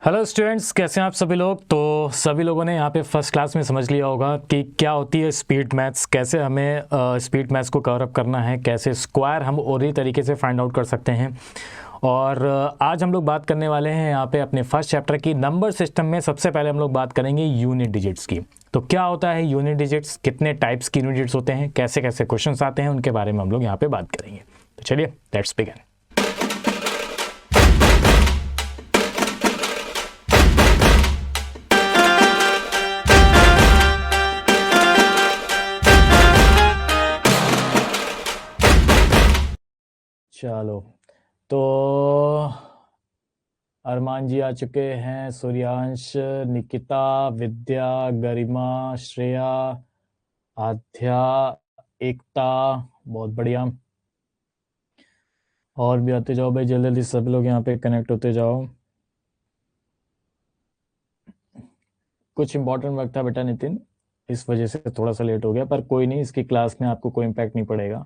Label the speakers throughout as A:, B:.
A: Hello students, कैसे हैं आप सभी लोग। तो सभी लोगों ने यहाँ पे फर्स्ट क्लास में समझ लिया होगा कि क्या होती है स्पीड मैथ्स, कैसे हमें स्पीड मैथ्स को कवर अप करना है, कैसे स्क्वायर हम और तरीके से फाइंड आउट कर सकते हैं। और आज हम लोग बात करने वाले हैं यहाँ पे अपने फर्स्ट चैप्टर की नंबर सिस्टम में। सबसे पहले हम लोग बात करेंगे यूनिट डिजिट्स की। तो क्या होता है यूनिट डिजिट्स, कितने टाइप्स की यूनिट डिजिट्स होते हैं, कैसे कैसे क्वेश्चन आते हैं, उनके बारे में हम लोग यहाँ पे बात करेंगे। तो चलिए लेट्स बिगिन। चलो, तो अरमान जी आ चुके हैं, सूर्यांश, निकिता, विद्या, गरिमा, श्रेया, आध्या, एकता, बहुत बढ़िया। और भी आते जाओ भाई, जल्दी जल्दी सब लोग यहाँ पे कनेक्ट होते जाओ। कुछ इंपॉर्टेंट वर्क था बेटा नितिन, इस वजह से थोड़ा सा लेट हो गया, पर कोई नहीं, इसकी क्लास में आपको कोई इम्पैक्ट नहीं पड़ेगा।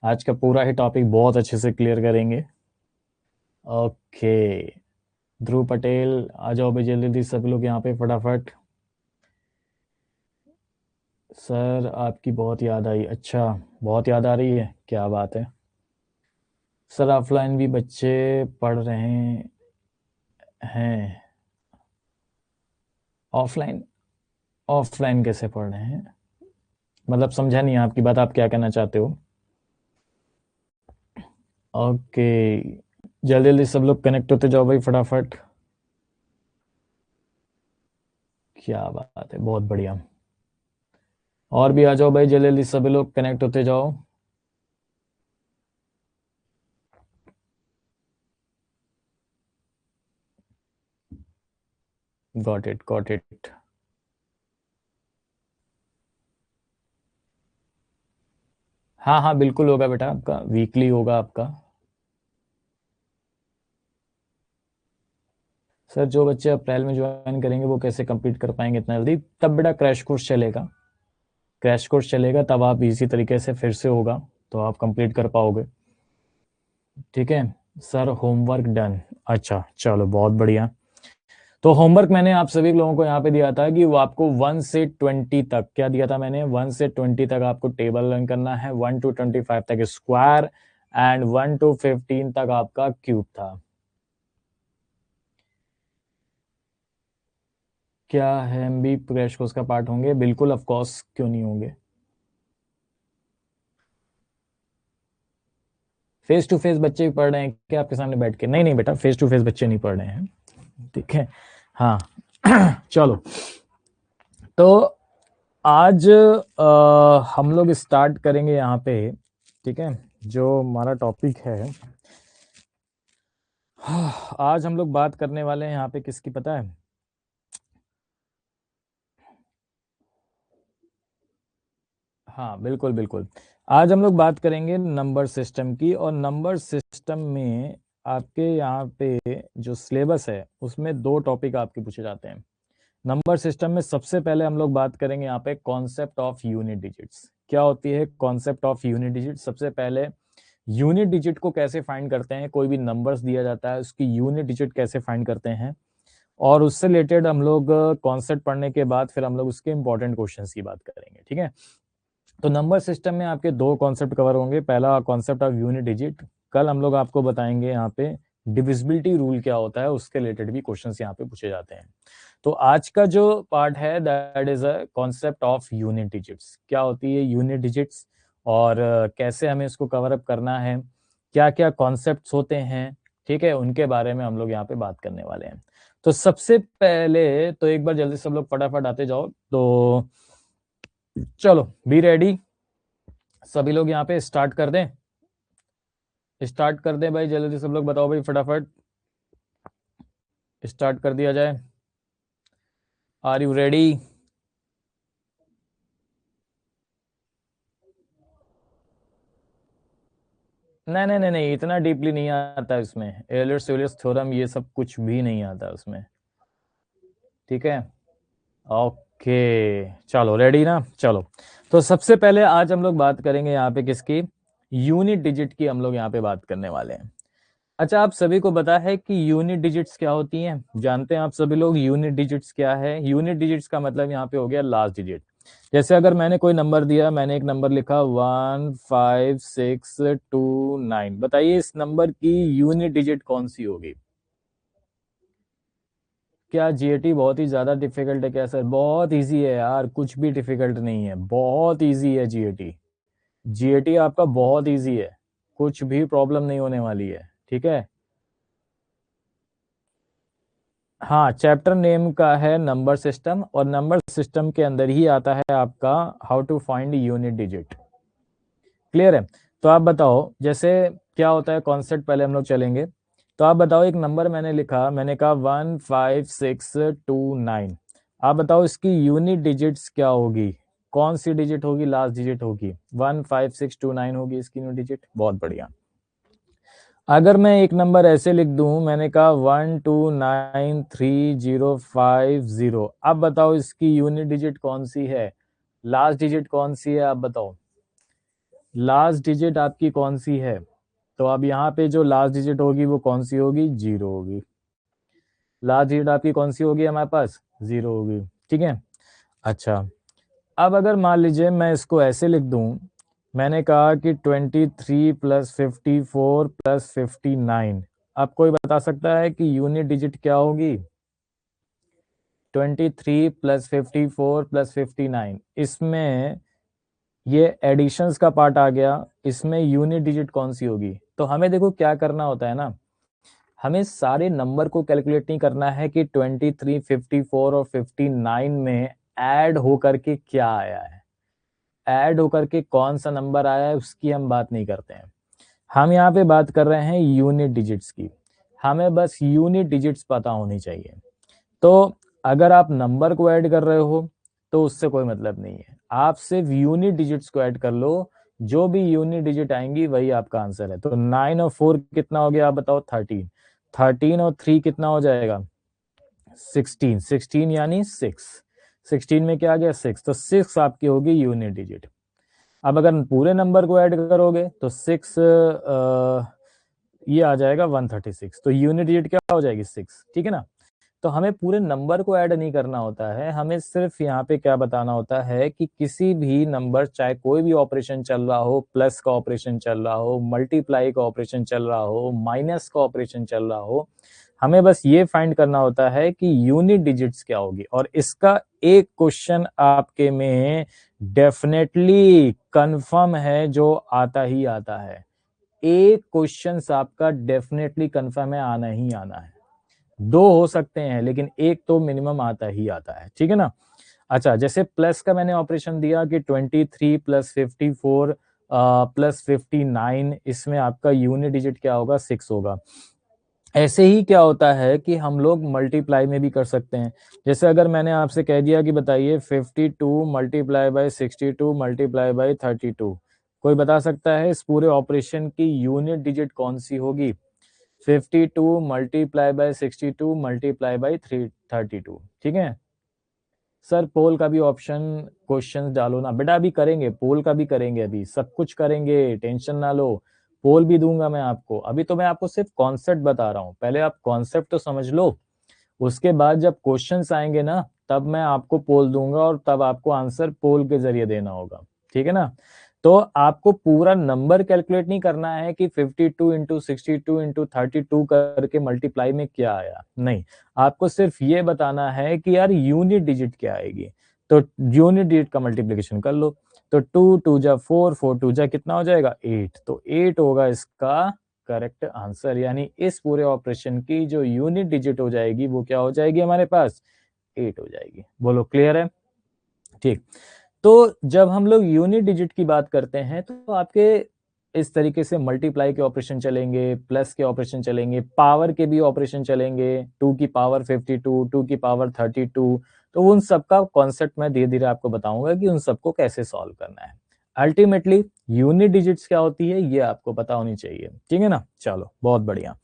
A: आज का पूरा ही टॉपिक बहुत अच्छे से क्लियर करेंगे। ओके, ध्रुव पटेल आ जाओ भाई, जल्दी जल्दी सब लोग यहाँ पे फटाफट। सर आपकी बहुत याद आई। अच्छा, बहुत याद आ रही है, क्या बात है। सर ऑफलाइन भी बच्चे पढ़ रहे हैं। ऑफलाइन? ऑफलाइन कैसे पढ़ रहे हैं, मतलब समझा नहीं आपकी बात, आप क्या कहना चाहते हो। ओके, जल्दी जल्दी सब लोग कनेक्ट होते जाओ भाई फटाफट। क्या बात है, बहुत बढ़िया। और भी आ जाओ भाई, जल्दी जल्दी सभी लोग कनेक्ट होते जाओ। Got it, got it. हाँ हाँ बिल्कुल होगा बेटा, आपका वीकली होगा आपका। सर जो बच्चे अप्रैल में ज्वाइन करेंगे वो कैसे कंप्लीट कर पाएंगे इतना जल्दी। तब बेटा क्रैश कोर्स चलेगा, क्रैश कोर्स चलेगा, तब आप इसी तरीके से फिर से होगा तो आप कंप्लीट कर पाओगे। ठीक है सर, होमवर्क डन। अच्छा चलो, बहुत बढ़िया। तो होमवर्क मैंने आप सभी लोगों को यहाँ पे दिया था कि वो आपको 1 से 20 तक, क्या दिया था मैंने, 1 से 20 तक आपको टेबल लर्न करना है, 1 to 25 तक स्क्वायर, एंड 1 to 15 तक आपका क्यूब था। क्या हम भी क्रैश कोर्स का पार्ट होंगे? बिल्कुल, ऑफ कोर्स, क्यों नहीं होंगे। फेस टू फेस बच्चे भी पढ़ रहे हैं क्या आपके सामने बैठ के? नहीं नहीं बेटा, फेस टू फेस बच्चे नहीं पढ़ रहे हैं, ठीक है। हाँ चलो, तो आज हम लोग स्टार्ट करेंगे यहाँ पे, ठीक है। जो हमारा टॉपिक है, आज हम लोग बात करने वाले हैं यहाँ पे किसकी, पता है? हाँ बिल्कुल बिल्कुल, आज हम लोग बात करेंगे नंबर सिस्टम की। और नंबर सिस्टम में आपके यहाँ पे जो सिलेबस है उसमें दो टॉपिक आपके पूछे जाते हैं। नंबर सिस्टम में सबसे पहले हम लोग बात करेंगे यहाँ पे कॉन्सेप्ट ऑफ यूनिट डिजिट्स। क्या होती है कॉन्सेप्ट ऑफ यूनिट डिजिट? सबसे पहले यूनिट डिजिट को कैसे फाइंड करते हैं, कोई भी नंबर्स दिया जाता है उसकी यूनिट डिजिट कैसे फाइंड करते हैं, और उससे रिलेटेड हम लोग कॉन्सेप्ट पढ़ने के बाद फिर हम लोग उसके इंपॉर्टेंट क्वेश्चंस की बात करेंगे, ठीक है। तो नंबर सिस्टम में आपके दो कॉन्सेप्ट कवर होंगे। पहला कॉन्सेप्ट ऑफ यूनिट डिजिट, कल हम लोग आपको बताएंगे यहाँ पे डिविजिबिलिटी रूल क्या होता है, उसके रिलेटेड भी क्वेश्चंस यहाँ पे पूछे जाते हैं। तो आज का जो पार्ट है that is a concept of unit digits. क्या होती है यूनिट डिजिट्स, और कैसे हमें इसको कवर अप करना है, क्या क्या कॉन्सेप्ट्स होते हैं, ठीक है, उनके बारे में हम लोग यहाँ पे बात करने वाले हैं। तो सबसे पहले तो एक बार जल्दी सब लोग फटाफट आते जाओ। तो चलो, बी रेडी, सभी लोग यहाँ पे स्टार्ट कर दें, स्टार्ट कर दें भाई, जल्दी सब लोग बताओ भाई फटाफट, स्टार्ट कर दिया जाए। Are you ready? नहीं नहीं नहीं नहीं, इतना डीपली नहीं आता इसमें, एलियट्स यूलियस थ्योरम ये सब कुछ भी नहीं आता उसमें, ठीक है। ओके चलो, रेडी ना? चलो, तो सबसे पहले आज हम लोग बात करेंगे यहाँ पे किसकी, यूनिट डिजिट की हम लोग यहाँ पे बात करने वाले हैं। अच्छा, आप सभी को पता है कि यूनिट डिजिट्स क्या होती हैं? जानते हैं आप सभी लोग यूनिट डिजिट्स क्या है? यूनिट डिजिट्स का मतलब यहाँ पे हो गया लास्ट डिजिट। जैसे अगर मैंने कोई नंबर दिया, मैंने एक नंबर लिखा 15629, बताइए इस नंबर की यूनिट डिजिट कौन सी होगी? क्या जीएटी बहुत ही ज्यादा डिफिकल्ट है क्या सर? बहुत इजी है यार, कुछ भी डिफिकल्ट नहीं है, बहुत इजी है जीएटी। जीएटी आपका बहुत इजी है, कुछ भी प्रॉब्लम नहीं होने वाली है, ठीक है। हाँ, चैप्टर नेम का है नंबर सिस्टम, और नंबर सिस्टम के अंदर ही आता है आपका how to find unit digit. Clear है? तो आप बताओ जैसे क्या होता है कॉन्सेप्ट, पहले हम लोग चलेंगे। तो आप बताओ, एक नंबर मैंने लिखा, मैंने कहा 15629। आप बताओ इसकी यूनिट डिजिट्स क्या होगी? कौन सी डिजिट होगी? लास्ट डिजिट होगी 15629 होगी इसकी यूनिट डिजिट। बहुत बढ़िया। अगर मैं एक नंबर ऐसे लिख दूं, मैंने कहा 1293050, अब बताओ इसकी यूनिट डिजिट कौन सी है? लास्ट डिजिट कौन सी है? आप बताओ लास्ट डिजिट आपकी कौन सी है? तो अब यहाँ पे जो लास्ट डिजिट होगी वो कौन सी होगी? जीरो होगी। लास्ट डिजिट आपकी कौन सी होगी हमारे पास? जीरो होगी, ठीक है। अच्छा, अब अगर मान लीजिए मैं इसको ऐसे लिख दूं, मैंने कहा कि 23 + 54 + 59, अब कोई बता सकता है कि यूनिट डिजिट क्या होगी? 23 + 54 + 59, इसमें ये एडिशंस का पार्ट आ गया, इसमें यूनिट डिजिट कौन सी होगी? तो हमें देखो क्या करना होता है ना, हमें सारे नंबर को कैलकुलेट नहीं करना है कि 23, 54 और 59 में ऐड होकर के क्या आया है, ऐड होकर के कौन सा नंबर आया है उसकी हम बात नहीं करते हैं। हम यहाँ पे बात कर रहे हैं यूनिट डिजिट्स की। हमें बस यूनिट डिजिट्स पता होनी चाहिए। तो अगर आप नंबर को ऐड कर रहे हो तो उससे कोई मतलब नहीं है, आप सिर्फ यूनिट डिजिट्स को ऐड कर लो, जो भी यूनिट डिजिट आएंगी वही आपका आंसर है। तो 9 और 4 कितना हो गया? आप बताओ। 13। 13 और 3 कितना हो जाएगा? 16। 16 यानी 6। 16 में क्या आ गया? 6। तो 6 आपकी होगी यूनिट डिजिट। अब अगर पूरे नंबर को ऐड करोगे तो 6 ये आ जाएगा 136। तो यूनिट डिजिट क्या हो जाएगी? 6, ठीक है ना। तो हमें पूरे नंबर को ऐड नहीं करना होता है, हमें सिर्फ यहाँ पे क्या बताना होता है कि किसी भी नंबर, चाहे कोई भी ऑपरेशन चल रहा हो, प्लस का ऑपरेशन चल रहा हो, मल्टीप्लाई का ऑपरेशन चल रहा हो, माइनस का ऑपरेशन चल रहा हो, हमें बस ये फाइंड करना होता है कि यूनिट डिजिट्स क्या होगी। और इसका एक क्वेश्चन आपके में डेफिनेटली कंफर्म है, जो आता ही आता है। एक क्वेश्चन आपका डेफिनेटली कंफर्म है, आना ही आना है। दो हो सकते हैं लेकिन एक तो मिनिमम आता ही आता है, ठीक है ना। अच्छा, जैसे प्लस का मैंने ऑपरेशन दिया कि 23 + 54 + 59, इसमें आपका यूनिट डिजिट क्या होगा? 6 होगा। ऐसे ही क्या होता है कि हम लोग मल्टीप्लाई में भी कर सकते हैं। जैसे अगर मैंने आपसे कह दिया कि बताइए 52 × 62 × 32, कोई बता सकता है इस पूरे ऑपरेशन की यूनिट डिजिट कौन सी होगी? 52 × 62 × 32, ठीक है। सर पोल का भी ऑप्शन क्वेश्चन डालो ना बेटा, अभी करेंगे, पोल का भी करेंगे, अभी सब कुछ करेंगे, टेंशन ना लो। पोल भी दूंगा मैं आपको, अभी तो मैं आपको सिर्फ कॉन्सेप्ट बता रहा हूँ, पहले आप कॉन्सेप्ट तो समझ लो। उसके बाद जब क्वेश्चंस आएंगे ना, तब मैं आपको पोल दूंगा और तब आपको आंसर पोल के जरिए देना होगा, ठीक है ना। तो आपको पूरा नंबर कैलकुलेट नहीं करना है कि 52 × 62 × 32 करके मल्टीप्लाई में क्या आया, नहीं। आपको सिर्फ ये बताना है कि यार यूनिट डिजिट क्या आएगी। तो यूनिट डिजिट का मल्टीप्लीकेशन कर लो। तो 2 2 जा 4, 4 2 जा कितना हो जाएगा? 8। तो 8 होगा इसका करेक्ट आंसर, यानी इस पूरे ऑपरेशन की जो यूनिट डिजिट हो जाएगी वो क्या हो जाएगी हमारे पास? 8 हो जाएगी। बोलो क्लियर है? ठीक। तो जब हम लोग यूनिट डिजिट की बात करते हैं तो आपके इस तरीके से मल्टीप्लाई के ऑपरेशन चलेंगे, प्लस के ऑपरेशन चलेंगे, पावर के भी ऑपरेशन चलेंगे, 2 की पावर 52, 2 की पावर 32। तो उन सबका कॉन्सेप्ट मैं धीरे धीरे आपको बताऊंगा कि उन सबको कैसे सॉल्व करना है। अल्टीमेटली यूनिट डिजिट्स क्या होती है ये आपको पता होनी चाहिए, ठीक है ना। चलो बहुत बढ़िया।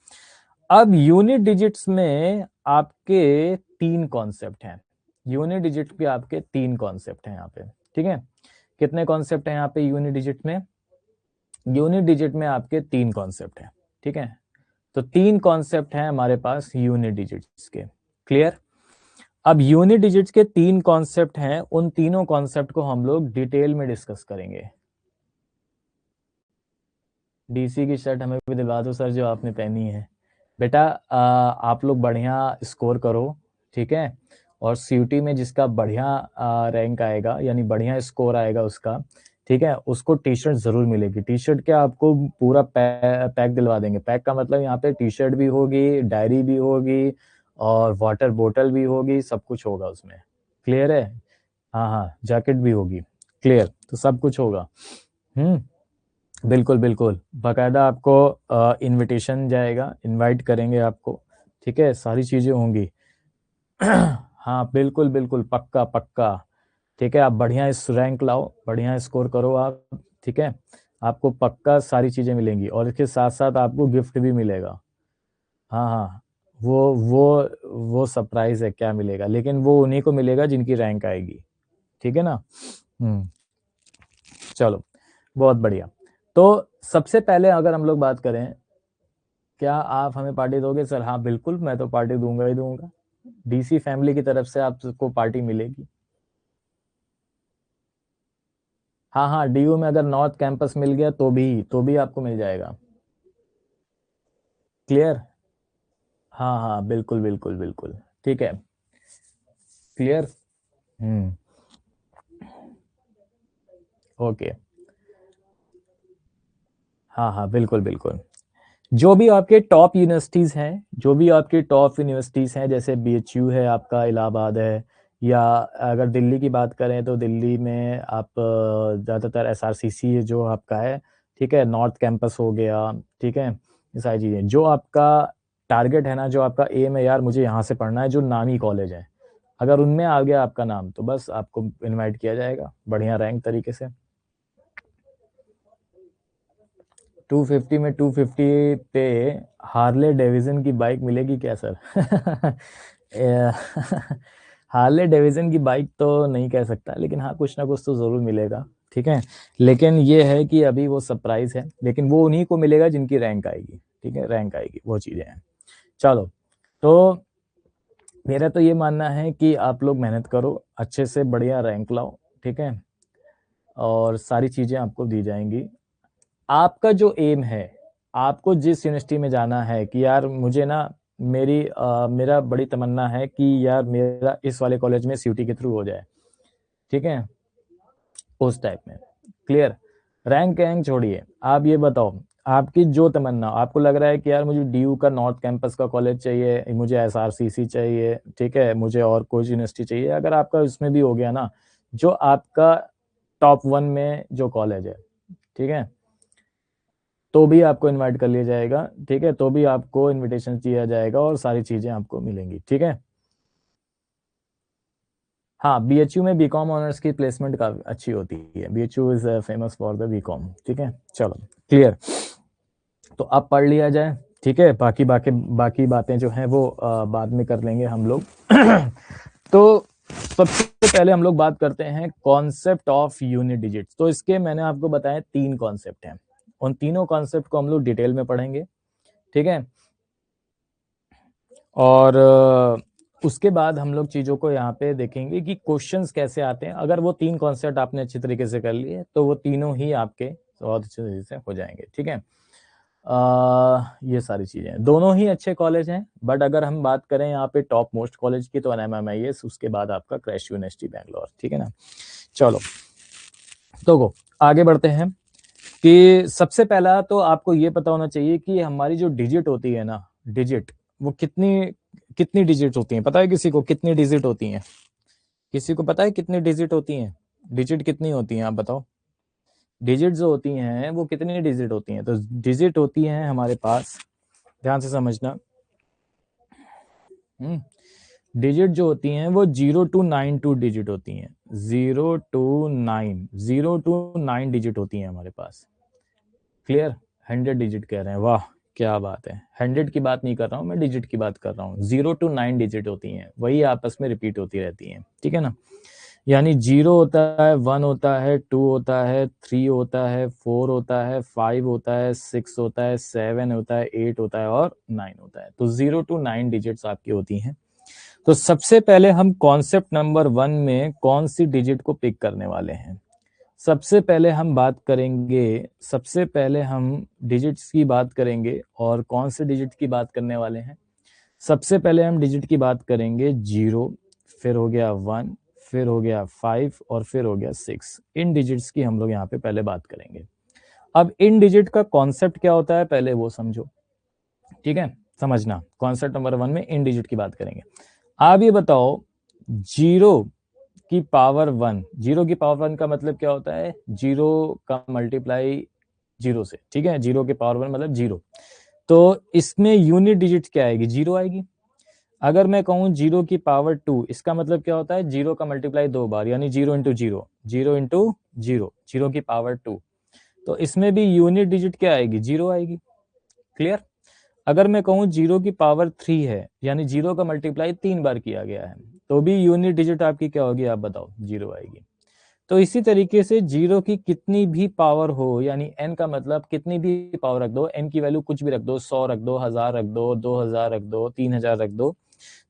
A: अब यूनिट डिजिट्स में आपके 3 कॉन्सेप्ट हैं। यूनिट डिजिट पे आपके 3 कॉन्सेप्ट हैं यहाँ पे, ठीक है। कितने कॉन्सेप्ट हैं यहाँ पे यूनिट डिजिट में? यूनिट डिजिट में आपके 3 कॉन्सेप्ट हैं, ठीक है। तो 3 कॉन्सेप्ट हैं हमारे पास यूनिट डिजिट्स के। क्लियर? अब यूनिट डिजिट्स के 3 कॉन्सेप्ट हैं, उन तीनों कॉन्सेप्ट को हम लोग डिटेल में डिस्कस करेंगे। डीसी की शर्ट हमें भी दिलवा दो सर जो आपने पहनी है। बेटा आप लोग बढ़िया स्कोर करो, ठीक है, और सीयूटी में जिसका बढ़िया रैंक आएगा यानी बढ़िया स्कोर आएगा उसका, ठीक है, उसको टी शर्ट जरूर मिलेगी। टी शर्ट क्या आपको पूरा पैक दिलवा देंगे। पैक का मतलब यहाँ पे टी शर्ट भी होगी, डायरी भी होगी और वाटर बोतल भी होगी, सब कुछ होगा उसमें। क्लियर है? हाँ हाँ, जैकेट भी होगी। क्लियर? तो सब कुछ होगा। बिल्कुल बिल्कुल, बाकायदा आपको इनविटेशन जाएगा, इनवाइट करेंगे आपको, ठीक है, सारी चीजें होंगी। हाँ बिल्कुल बिल्कुल, पक्का पक्का, ठीक है। आप बढ़िया इस रैंक लाओ, बढ़िया स्कोर करो आप, ठीक है, आपको पक्का सारी चीजें मिलेंगी और इसके साथ साथ आपको गिफ्ट भी मिलेगा। हाँ हाँ, वो सरप्राइज है क्या मिलेगा, लेकिन वो उन्हीं को मिलेगा जिनकी रैंक आएगी, ठीक है ना। चलो, बहुत बढ़िया। तो सबसे पहले अगर हम लोग बात करें, क्या आप हमें पार्टी दोगे सर? हाँ बिल्कुल, मैं तो पार्टी दूंगा ही दूंगा। डीसी फैमिली की तरफ से आपको पार्टी मिलेगी। हाँ हाँ, डीयू में अगर नॉर्थ कैंपस मिल गया तो भी आपको मिल जाएगा। क्लियर? हाँ हाँ, बिल्कुल बिल्कुल बिल्कुल, ठीक है। क्लियर? ओके। हाँ हाँ, बिल्कुल बिल्कुल। जो भी आपके टॉप यूनिवर्सिटीज़ हैं, जो भी आपकी टॉप यूनिवर्सिटीज़ हैं, जैसे बीएचयू है आपका, इलाहाबाद है, या अगर दिल्ली की बात करें तो दिल्ली में आप ज़्यादातर एसआरसीसी है जो आपका है, ठीक है, नॉर्थ कैंपस हो गया, ठीक है, ये सारी चीज़ें। जो आपका टारगेट है ना, जो आपका एम है, यार मुझे यहाँ से पढ़ना है, जो नामी कॉलेज है, अगर उनमें आ गया आपका नाम तो बस आपको इनवाइट किया जाएगा बढ़िया रैंक तरीके से। 250 में 250 पे हार्ले डेविजन की बाइक मिलेगी क्या सर? हार्ले डेविजन की बाइक तो नहीं कह सकता, लेकिन हाँ कुछ ना कुछ तो जरूर मिलेगा, ठीक है। लेकिन ये है कि अभी वो सरप्राइज है, लेकिन वो उन्हीं को मिलेगा जिनकी रैंक आएगी, ठीक है, रैंक आएगी, वो चीजें हैं। चलो, तो मेरा तो ये मानना है कि आप लोग मेहनत करो, अच्छे से बढ़िया रैंक लाओ, ठीक है, और सारी चीजें आपको दी जाएंगी। आपका जो एम है, आपको जिस यूनिवर्सिटी में जाना है कि यार मुझे ना मेरा बड़ी तमन्ना है कि यार मेरा इस वाले कॉलेज में सीयूटी के थ्रू हो जाए, ठीक है, उस टाइप में। क्लियर? रैंक रैंक छोड़िए, आप ये बताओ, आपकी जो तमन्ना, आपको लग रहा है कि यार मुझे डीयू का नॉर्थ कैंपस का कॉलेज चाहिए, मुझे एसआरसीसी चाहिए, ठीक है, मुझे और कोई यूनिवर्सिटी चाहिए, अगर आपका उसमें भी हो गया ना, जो आपका टॉप 1 में जो कॉलेज है, ठीक है, तो भी आपको इनवाइट कर लिया जाएगा, ठीक है, तो भी आपको इनविटेशन दिया जाएगा और सारी चीजें आपको मिलेंगी, ठीक है। हाँ, बीएचयू में बीकॉम ऑनर्स की प्लेसमेंट काफी अच्छी होती है, BHU is famous for the BCom, ठीक है। चलो, क्लियर? तो अब पढ़ लिया जाए, ठीक है, बाकी बाकी बाकी बातें जो हैं वो बाद में कर लेंगे हम लोग। तो सबसे पहले हम लोग बात करते हैं कॉन्सेप्ट ऑफ यूनिट डिजिट्स। तो इसके मैंने आपको बताया 3 कॉन्सेप्ट हैं, उन तीनों कॉन्सेप्ट को हम लोग डिटेल में पढ़ेंगे, ठीक है। और उसके बाद हम लोग चीज़ों को यहाँ पे देखेंगे कि क्वेश्चंस कैसे आते हैं। अगर वो 3 कॉन्सेप्ट आपने अच्छी तरीके से कर लिए तो वो तीनों ही आपके बहुत अच्छे तरीके से हो जाएंगे, ठीक है। ये सारी चीज़ें, दोनों ही अच्छे कॉलेज हैं, बट अगर हम बात करें यहाँ पे टॉप मोस्ट कॉलेज की तो NMIS, उसके बाद आपका क्रैश यूनिवर्सिटी बैंगलोर, ठीक है ना। चलो, तो आगे बढ़ते हैं कि सबसे पहला तो आपको ये पता होना चाहिए कि हमारी जो डिजिट होती है ना, डिजिट, वो कितनी कितनी डिजिट होती हैं? पता है किसी को कितनी डिजिट होती हैं? किसी को पता है कितनी डिजिट होती हैं? डिजिट कितनी होती हैं, आप बताओ। डिजिट जो होती हैं वो कितनी डिजिट होती हैं? तो डिजिट होती हैं हमारे पास, ध्यान से समझना, डिजिट जो होती हैं वो 0 to 9 डिजिट होती हैं, 0 to 9 डिजिट होती हैं हमारे पास। क्लियर? 100 डिजिट कह रहे हैं, वाह क्या बात है। 100 की बात नहीं कर रहा हूँ मैं, डिजिट की बात कर रहा हूँ। 0 to 9 डिजिट होती हैं, वही आपस में रिपीट होती रहती हैं, ठीक है ना। यानी 0 होता है, 1 होता है, 2 होता है, 3 होता है, 4 होता है, 5 होता है, 6 होता है, 7 होता है, 8 होता है और 9 होता है। तो 0 to 9 डिजिट्स आपकी होती हैं। तो सबसे पहले हम कॉन्सेप्ट नंबर 1 में कौन सी डिजिट को पिक करने वाले हैं? सबसे पहले हम बात करेंगे, सबसे पहले हम डिजिट्स की बात करेंगे और कौन से डिजिट की बात करने वाले हैं? सबसे पहले हम डिजिट की बात करेंगे 0, फिर हो गया 1, फिर हो गया 5 और फिर हो गया 6। इन डिजिट्स की हम लोग यहाँ पे पहले बात करेंगे। अब इन डिजिट का कॉन्सेप्ट क्या होता है पहले वो समझो, ठीक है? समझना, कॉन्सेप्ट नंबर 1 में इन डिजिट की बात करेंगे। आप ये बताओ, 0 की पावर 1, 0 की पावर 1 का मतलब क्या होता है? 0 का मल्टीप्लाई 0 से, ठीक है? 0 की पावर 1 मतलब 0। तो इसमें यूनिट डिजिट क्या आएगी? 0 आएगी। अगर मैं कहूं 0 की पावर 2, इसका मतलब क्या होता है? 0 का मल्टीप्लाई 2 बार, यानी 0 इंटू 0, 0 इंटू 0, 0 की पावर 2। तो इसमें भी यूनिट डिजिट क्या आएगी? 0 आएगी। क्लियर? अगर मैं कहूं 0 की पावर 3 है, यानी 0 का मल्टीप्लाई 3 बार किया गया है, तो भी यूनिट डिजिट आपकी क्या होगी? आप बताओ। 0 आएगी। तो इसी तरीके से 0 की कितनी भी पावर हो, यानी n का मतलब कितनी भी पावर रख दो, n की वैल्यू कुछ भी रख दो, 100 रख दो, 1000 रख दो, 2000 रख दो, 3000 रख दो,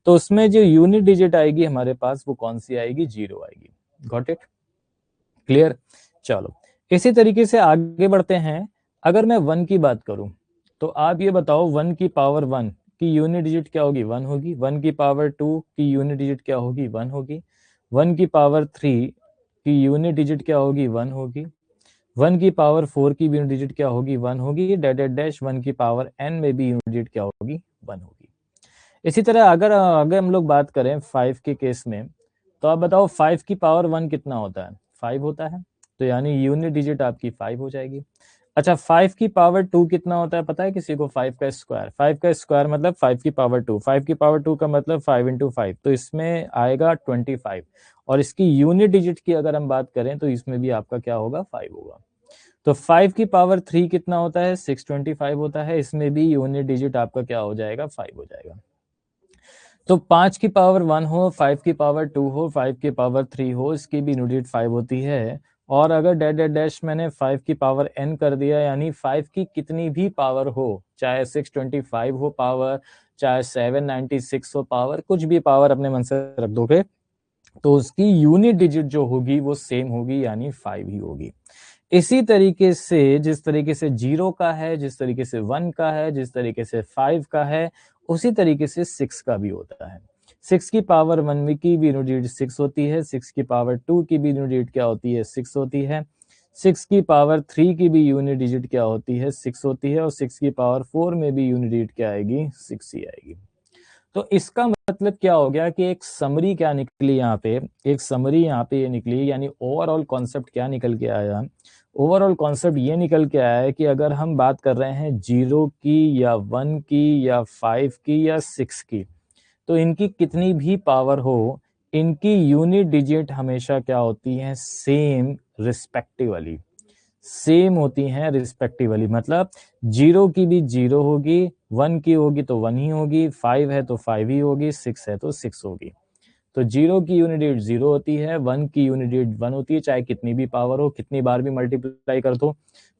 A: तो उसमें जो यूनिट डिजिट आएगी हमारे पास वो कौन सी आएगी? 0 आएगी। Got it? क्लियर? चलो, इसी तरीके से आगे बढ़ते हैं। अगर मैं 1 की बात करूं, तो आप ये बताओ 1 की पावर 1 की यूनिट डिजिट क्या होगी? 1 होगी। 1 की पावर 2 की यूनिट डिजिट क्या होगी? 1 होगी। 1 की पावर 3 की यूनिट डिजिट क्या होगी? 1 होगी। 1 की पावर 4 की यूनिट डिजिट क्या होगी? 1 होगी। डैश डैश डैश 1 की पावर n में भी यूनिट डिजिट क्या होगी? 1 होगी। इसी तरह अगर अगर हम लोग बात करें 5 के केस में, तो आप बताओ 5 की पावर 1 कितना होता है? 5 होता है। तो यानी यूनिट डिजिट आपकी 5 हो जाएगी। अच्छा, 5 की पावर 2 कितना होता है पता है किसी को? 5 का स्क्वायर। 5 का स्क्वायर मतलब 5 की पावर 2। 5 की पावर 2 का मतलब 5 इंटू 5, तो इसमें आएगा 25। और इसकी यूनिट डिजिट की अगर हम बात करें तो इसमें भी आपका क्या होगा? 5 होगा। तो 5 की पावर 3 कितना होता है? 625 होता है। इसमें भी यूनिट डिजिट आपका क्या हो जाएगा? 5 हो जाएगा। तो 5 की पावर 1 हो, 5 की पावर 2 हो, 5 की पावर 3 हो, इसकी भी यूनिट 5 होती है। और अगर डैश डैश डैश मैंने 5 की पावर n कर दिया, यानी 5 की कितनी भी पावर हो, चाहे 625 हो पावर, चाहे 796 हो पावर, कुछ भी पावर अपने मन से रख दोगे, तो उसकी यूनिट डिजिट जो होगी वो सेम होगी, यानी 5 ही होगी। इसी तरीके से जिस तरीके से 0 का है, जिस तरीके से 1 का है, जिस तरीके से 5 का है, उसी तरीके से 6 का भी होता है। 6 की पावर 1 की भी यूनिट डिजिट 6 होती है। 6 की पावर 2 की भी यूनिट डिजिट क्या होती है? 6 होती है। 6 की पावर 3 की भी यूनिट डिजिट क्या होती है? 6 होती है। और 6 की पावर 4 में भी यूनिट डिजिट क्या आएगी? 6 ही आएगी। तो इसका मतलब क्या हो गया कि एक समरी क्या निकली यहाँ पे? एक समरी यहाँ पे ये निकली, यानी ओवरऑल कॉन्सेप्ट क्या निकल के आया? ओवरऑल कॉन्सेप्ट ये निकल के आया है कि अगर हम बात कर रहे हैं 0 की या 1 की या 5 की या 6 की, तो इनकी कितनी भी पावर हो, इनकी यूनिट डिजिट हमेशा क्या होती है? सेम रिस्पेक्टिवली, सेम होती हैं रिस्पेक्टिवली। मतलब 0 की भी 0 होगी, 1 की होगी तो 1 ही होगी, 5 है तो 5 ही होगी, 6 है तो 6 होगी। तो 0 की यूनिट डिजिट 0 होती है, 1 की यूनिट डिजिट 1 होती है, चाहे कितनी भी पावर हो, कितनी बार भी मल्टीप्लाई कर दो।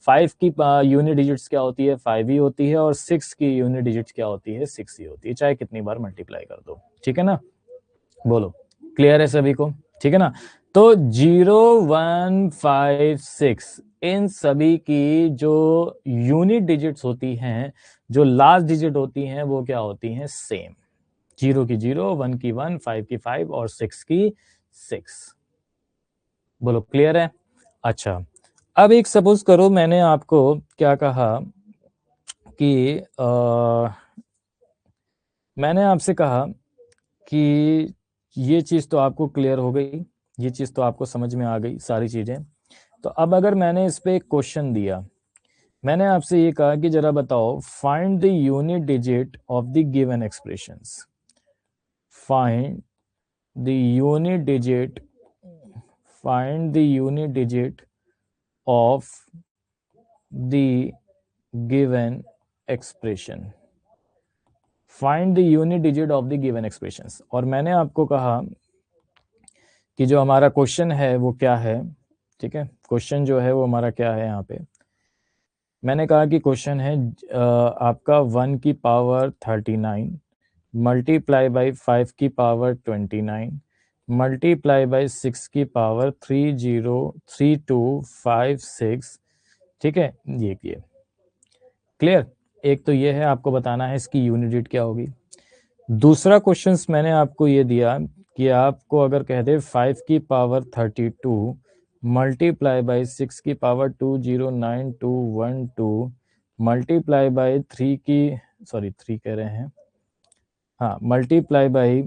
A: 5 की यूनिट डिजिट्स क्या होती है? 5 ही होती है। और 6 की यूनिट डिजिट्स क्या होती है? 6 ही होती है, चाहे कितनी बार मल्टीप्लाई कर दो। ठीक है ना? बोलो, क्लियर है सभी को? ठीक है ना? तो 0, 1, 5, 6 इन सभी की जो यूनिट डिजिट्स होती हैं, जो लास्ट डिजिट होती हैं, वो क्या होती हैं? सेम। 0 की 0, 1 की 1, 5 की 5 और 6 की 6। बोलो, क्लियर है? अच्छा, अब एक सपोज करो मैंने आपको क्या कहा कि मैंने आपसे कहा कि ये चीज़ तो आपको क्लियर हो गई, ये चीज़ तो आपको समझ में आ गई सारी चीज़ें। तो अब अगर मैंने इस पे एक क्वेश्चन दिया, मैंने आपसे ये कहा कि जरा बताओ, find the unit digit of the given expressions. Find the unit digit, find the unit digit of the given expression. Find the unit digit of the given expressions. और मैंने आपको कहा कि जो हमारा क्वेश्चन है वो क्या है। ठीक है, क्वेश्चन जो है वो हमारा क्या है। यहाँ पे मैंने कहा कि क्वेश्चन है आपका 1 की पावर 39 मल्टीप्लाई बाई 5 की पावर 29 मल्टीप्लाई बाई 6 की पावर 303256। ठीक है, ये किए क्लियर। एक तो ये है, आपको बताना है इसकी यूनिट डिजिट क्या होगी। दूसरा क्वेश्चन मैंने आपको ये दिया कि आपको अगर कह दे 5 की पावर 32 मल्टीप्लाई बाई 6 की पावर 209212 मल्टीप्लाई बाई 3 की, सॉरी 3 कह रहे हैं, हाँ, मल्टीप्लाई बाई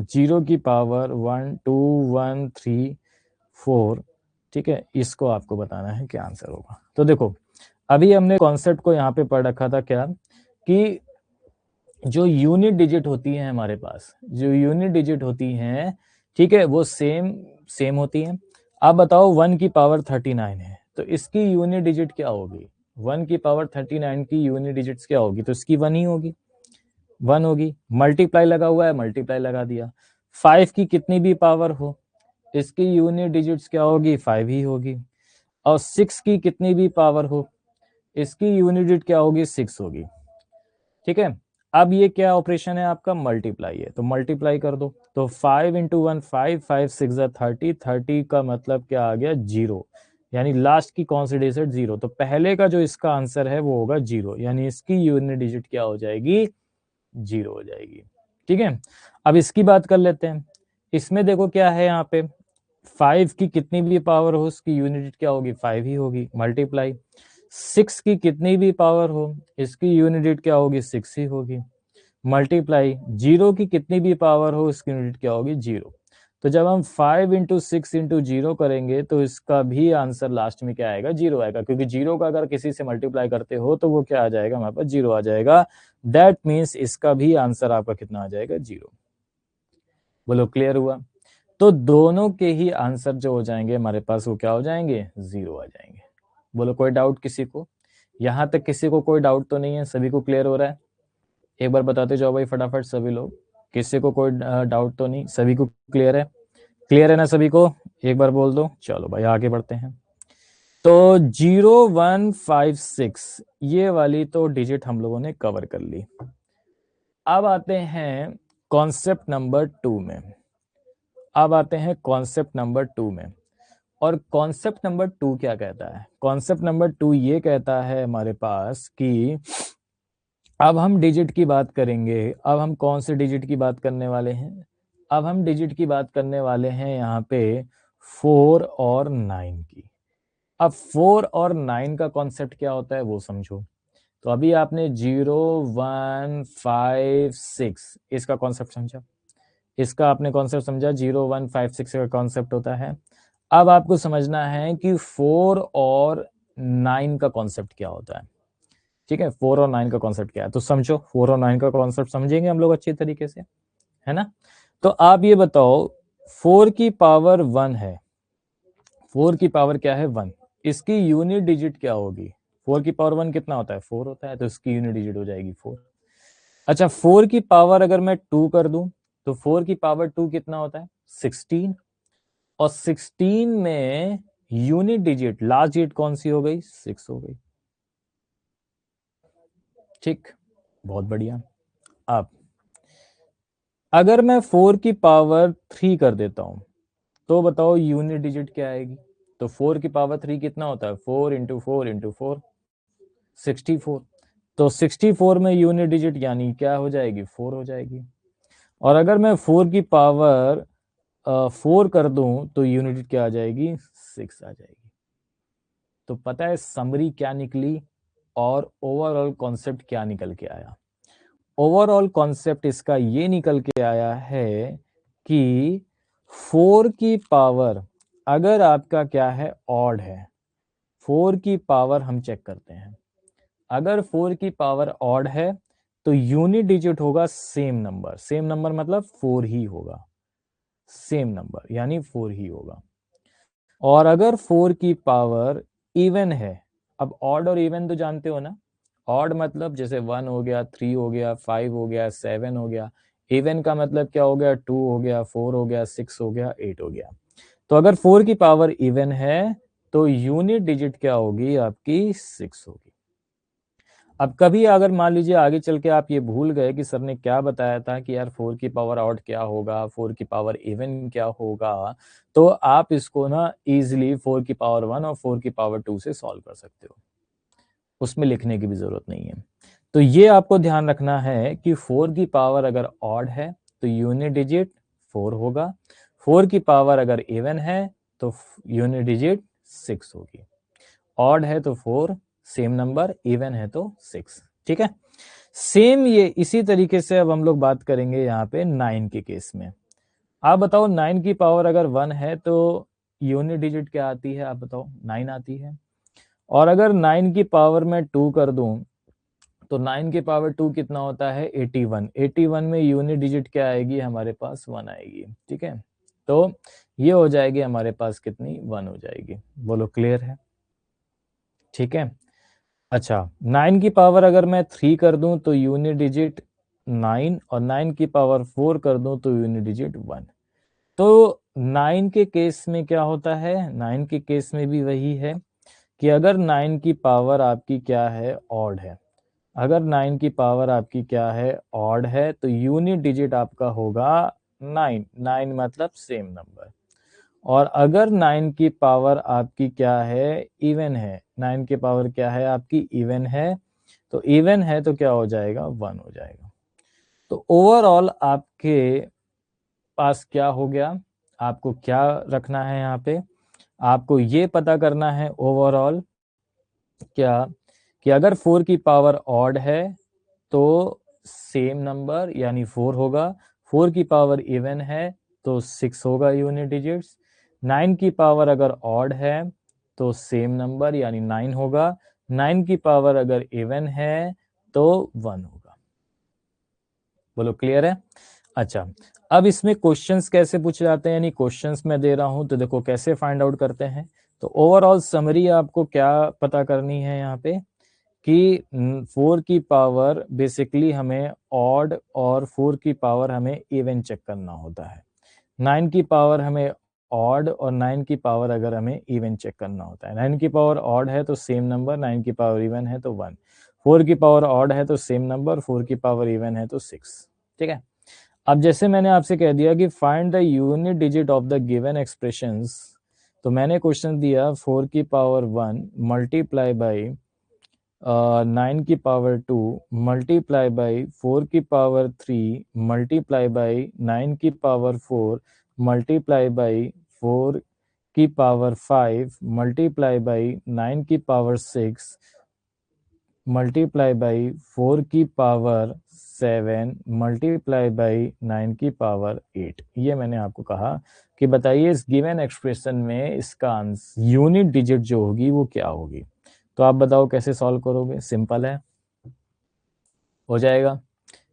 A: 0 की पावर 12134। ठीक है, इसको आपको बताना है क्या आंसर होगा। तो देखो, अभी हमने कॉन्सेप्ट को यहाँ पे पढ़ रखा था क्या, कि जो यूनिट डिजिट होती है हमारे पास, जो यूनिट डिजिट होती हैं, ठीक है, वो सेम होती हैं। आप बताओ 1 की पावर 39 है तो इसकी यूनिट डिजिट क्या होगी। 1 की पावर 39 की यूनिट डिजिट्स क्या होगी, तो इसकी 1 ही होगी, 1 होगी। मल्टीप्लाई लगा हुआ है, मल्टीप्लाई लगा दिया। 5 की कितनी भी पावर हो, इसकी यूनिट डिजिट्स क्या होगी, 5 ही होगी। और 6 की कितनी भी पावर हो, इसकी यूनिट डिजिट क्या होगी, 6 होगी। ठीक है, अब ये क्या ऑपरेशन है आपका, मल्टीप्लाई है, तो मल्टीप्लाई कर दो। तो 5 इंटू 1 5, 5 6 30, 30 का मतलब क्या आ गया, 0, यानी लास्ट की कौन सी डिजिट, 0। तो पहले का जो इसका आंसर है वो होगा 0, यानी इसकी यूनिट डिजिट क्या हो जाएगी, 0 हो जाएगी। ठीक है, अब इसकी बात कर लेते हैं। इसमें देखो क्या है, यहाँ पे 5 की कितनी भी पावर हो उसकी यूनिट क्या होगी, 5 ही होगी। मल्टीप्लाई 6 की कितनी भी पावर हो इसकी यूनिट क्या होगी, 6 ही होगी। मल्टीप्लाई 0 की कितनी भी पावर हो उसकी यूनिट क्या होगी, 0। तो जब हम 5 इंटू 6 इंटू 0 करेंगे तो इसका भी आंसर लास्ट में क्या आएगा, 0 आएगा, क्योंकि 0 का अगर किसी से मल्टीप्लाई करते हो तो वो क्या आ जाएगा, हमारे पास 0 आ जाएगा। दैट मीन्स इसका भी आंसर आपका कितना आ जाएगा, 0। बोलो क्लियर हुआ। तो दोनों के ही आंसर जो हो जाएंगे हमारे पास वो क्या हो जाएंगे, 0 आ जाएंगे। बोलो कोई डाउट किसी को, यहां तक किसी को कोई डाउट तो नहीं है, सभी को क्लियर हो रहा है। एक बार बताते जाओ भाई फटाफट सभी लोग, किसी को कोई डाउट तो नहीं, सभी को क्लियर है, क्लियर है ना सभी को, एक बार बोल दो। चलो भाई आगे बढ़ते हैं। तो 0156 ये वाली तो डिजिट हम लोगों ने कवर कर ली। अब आते हैं कॉन्सेप्ट नंबर 2 में, अब आते हैं कॉन्सेप्ट नंबर 2 में। और कॉन्सेप्ट नंबर 2 क्या कहता है, कॉन्सेप्ट नंबर 2 ये कहता है हमारे पास कि अब हम डिजिट की बात करेंगे। अब हम कौन से डिजिट की बात करने वाले हैं, अब हम डिजिट की बात करने वाले हैं यहाँ पे 4 और 9 की। अब 4 और 9 का कॉन्सेप्ट क्या होता है वो समझो। तो अभी आपने 0156 इसका कॉन्सेप्ट समझा, इसका आपने कॉन्सेप्ट समझा, 0156 का कॉन्सेप्ट होता है। अब आपको समझना है कि 4 और 9 का कॉन्सेप्ट क्या होता है। ठीक है, 4 और 9 का कॉन्सेप्ट क्या है, तो समझो 4 और 9 का कॉन्सेप्ट समझेंगे हम लोग अच्छी तरीके से, है ना। तो आप ये बताओ 4 की पावर 1 है, 4 की पावर क्या है, 1, इसकी यूनिट डिजिट क्या होगी। 4 की पावर 1 कितना होता है, 4 होता है, तो इसकी यूनिट डिजिट हो जाएगी 4। अच्छा 4 की पावर अगर मैं 2 कर दूं तो 4 की पावर 2 कितना होता है, 16। और 16 में यूनिट डिजिट लास्ट डिजिट कौन सी हो गई, 6 हो गई। ठीक, बहुत बढ़िया। अब अगर मैं 4 की पावर 3 कर देता हूं तो बताओ यूनिट डिजिट क्या आएगी। तो 4 की पावर 3 कितना होता है, 4 इंटू 4 इंटू 4, 64। तो 64 में यूनिट डिजिट यानी क्या हो जाएगी, 4 हो जाएगी। और अगर मैं 4 की पावर 4 कर दूं तो यूनिट क्या आ जाएगी, 6 आ जाएगी। तो पता है समरी क्या निकली और ओवरऑल कॉन्सेप्ट क्या निकल के आया। ओवरऑल कॉन्सेप्ट इसका ये निकल के आया है कि 4 की पावर अगर आपका क्या है, ऑड है, 4 की पावर हम चेक करते हैं, अगर 4 की पावर ऑड है तो यूनिट डिजिट होगा सेम नंबर, सेम नंबर मतलब 4 ही होगा, सेम नंबर यानी 4 ही होगा। और अगर 4 की पावर इवन है, अब ऑड और इवन तो जानते हो ना, ऑड मतलब जैसे 1 हो गया, 3 हो गया, 5 हो गया, 7 हो गया, इवन का मतलब क्या हो गया, 2 हो गया, 4 हो गया, 6 हो गया, 8 हो गया। तो अगर 4 की पावर इवन है तो यूनिट डिजिट क्या होगी आपकी, 6 होगी। अब कभी अगर मान लीजिए आगे चल के आप ये भूल गए कि सर ने क्या बताया था कि यार 4 की पावर ऑड क्या होगा, 4 की पावर इवन क्या होगा, तो आप इसको ना इजीली 4 की पावर 1 और 4 की पावर 2 से सॉल्व कर सकते हो, उसमें लिखने की भी जरूरत नहीं है। तो ये आपको ध्यान रखना है कि 4 की पावर अगर ऑड है तो यूनिट डिजिट 4 होगा, 4 की पावर अगर इवन है तो यूनिट डिजिट 6 होगी। ऑड है तो 4 सेम नंबर, इवन है तो 6। ठीक है, सेम ये इसी तरीके से अब हम लोग बात करेंगे यहाँ पे 9 के केस में। आप बताओ 9 की पावर अगर 1 है तो यूनिट डिजिट क्या आती है, आप बताओ, 9 आती है। और अगर 9 की पावर में 2 कर दूं तो 9 की पावर 2 कितना होता है, 81। 81 में यूनिट डिजिट क्या आएगी हमारे पास, 1 आएगी। ठीक है, तो ये हो जाएगी हमारे पास कितनी, 1 हो जाएगी। बोलो क्लियर है? ठीक है, अच्छा 9 की पावर अगर मैं 3 कर दूं तो यूनिट डिजिट 9, और 9 की पावर 4 कर दूं तो यूनिट डिजिट 1। तो 9 के केस में क्या होता है, 9 के केस में भी वही है कि अगर 9 की पावर आपकी क्या है, ऑड है, अगर 9 की पावर आपकी क्या है, ऑड है, तो यूनिट डिजिट आपका होगा 9। 9 मतलब सेम नंबर। और अगर 9 की पावर आपकी क्या है, इवन है, 9 की पावर क्या है आपकी, इवन है, तो इवन है तो क्या हो जाएगा, 1 हो जाएगा। तो ओवरऑल आपके पास क्या हो गया, आपको क्या रखना है यहाँ पे, आपको ये पता करना है ओवरऑल क्या, कि अगर 4 की पावर ऑड है तो सेम नंबर यानी 4 होगा, 4 की पावर इवन है तो 6 होगा यूनिट डिजिट्स, 9 की पावर अगर ऑड है तो सेम नंबर यानी 9 होगा, 9 की पावर अगर इवन है तो 1 होगा। बोलो क्लियर है? अच्छा, अब इसमें क्वेश्चंस कैसे पूछे जाते हैं, यानी क्वेश्चंस मैं दे रहा हूं तो देखो कैसे फाइंड आउट करते हैं। तो ओवरऑल समरी आपको क्या पता करनी है यहाँ पे, कि 4 की पावर बेसिकली हमें ऑड और 4 की पावर हमें इवन चेक करना होता है। 9 की पावर हमें ऑड और 9 की पावर अगर हमें इवन चेक करना होता है। 9 की पावर ऑड है तो सेम नंबर, 9 की पावर इवन है तो 1। 4 की पावर ऑड है तो सेम नंबर, 4 की पावर इवन है तो 6। ठीक है, अब जैसे मैंने आपसे कह दिया कि find the unit digit of the given expressions, तो मैंने क्वेश्चन दिया 4 की पावर 1 मल्टीप्लाई बाई 9 की पावर 2 मल्टीप्लाई बाई 4 की पावर 3 मल्टीप्लाई बाई 9 की पावर 4 मल्टीप्लाई बाई 4 की पावर 5 मल्टीप्लाई बाई 9 की पावर 6 मल्टीप्लाई बाई 4 की पावर 7 मल्टीप्लाई बाई 9 की पावर 8। ये मैंने आपको कहा कि बताइए इस गिवन एक्सप्रेशन में इसका आंसर यूनिट डिजिट जो होगी वो क्या होगी। तो आप बताओ कैसे सॉल्व करोगे, सिंपल है, हो जाएगा।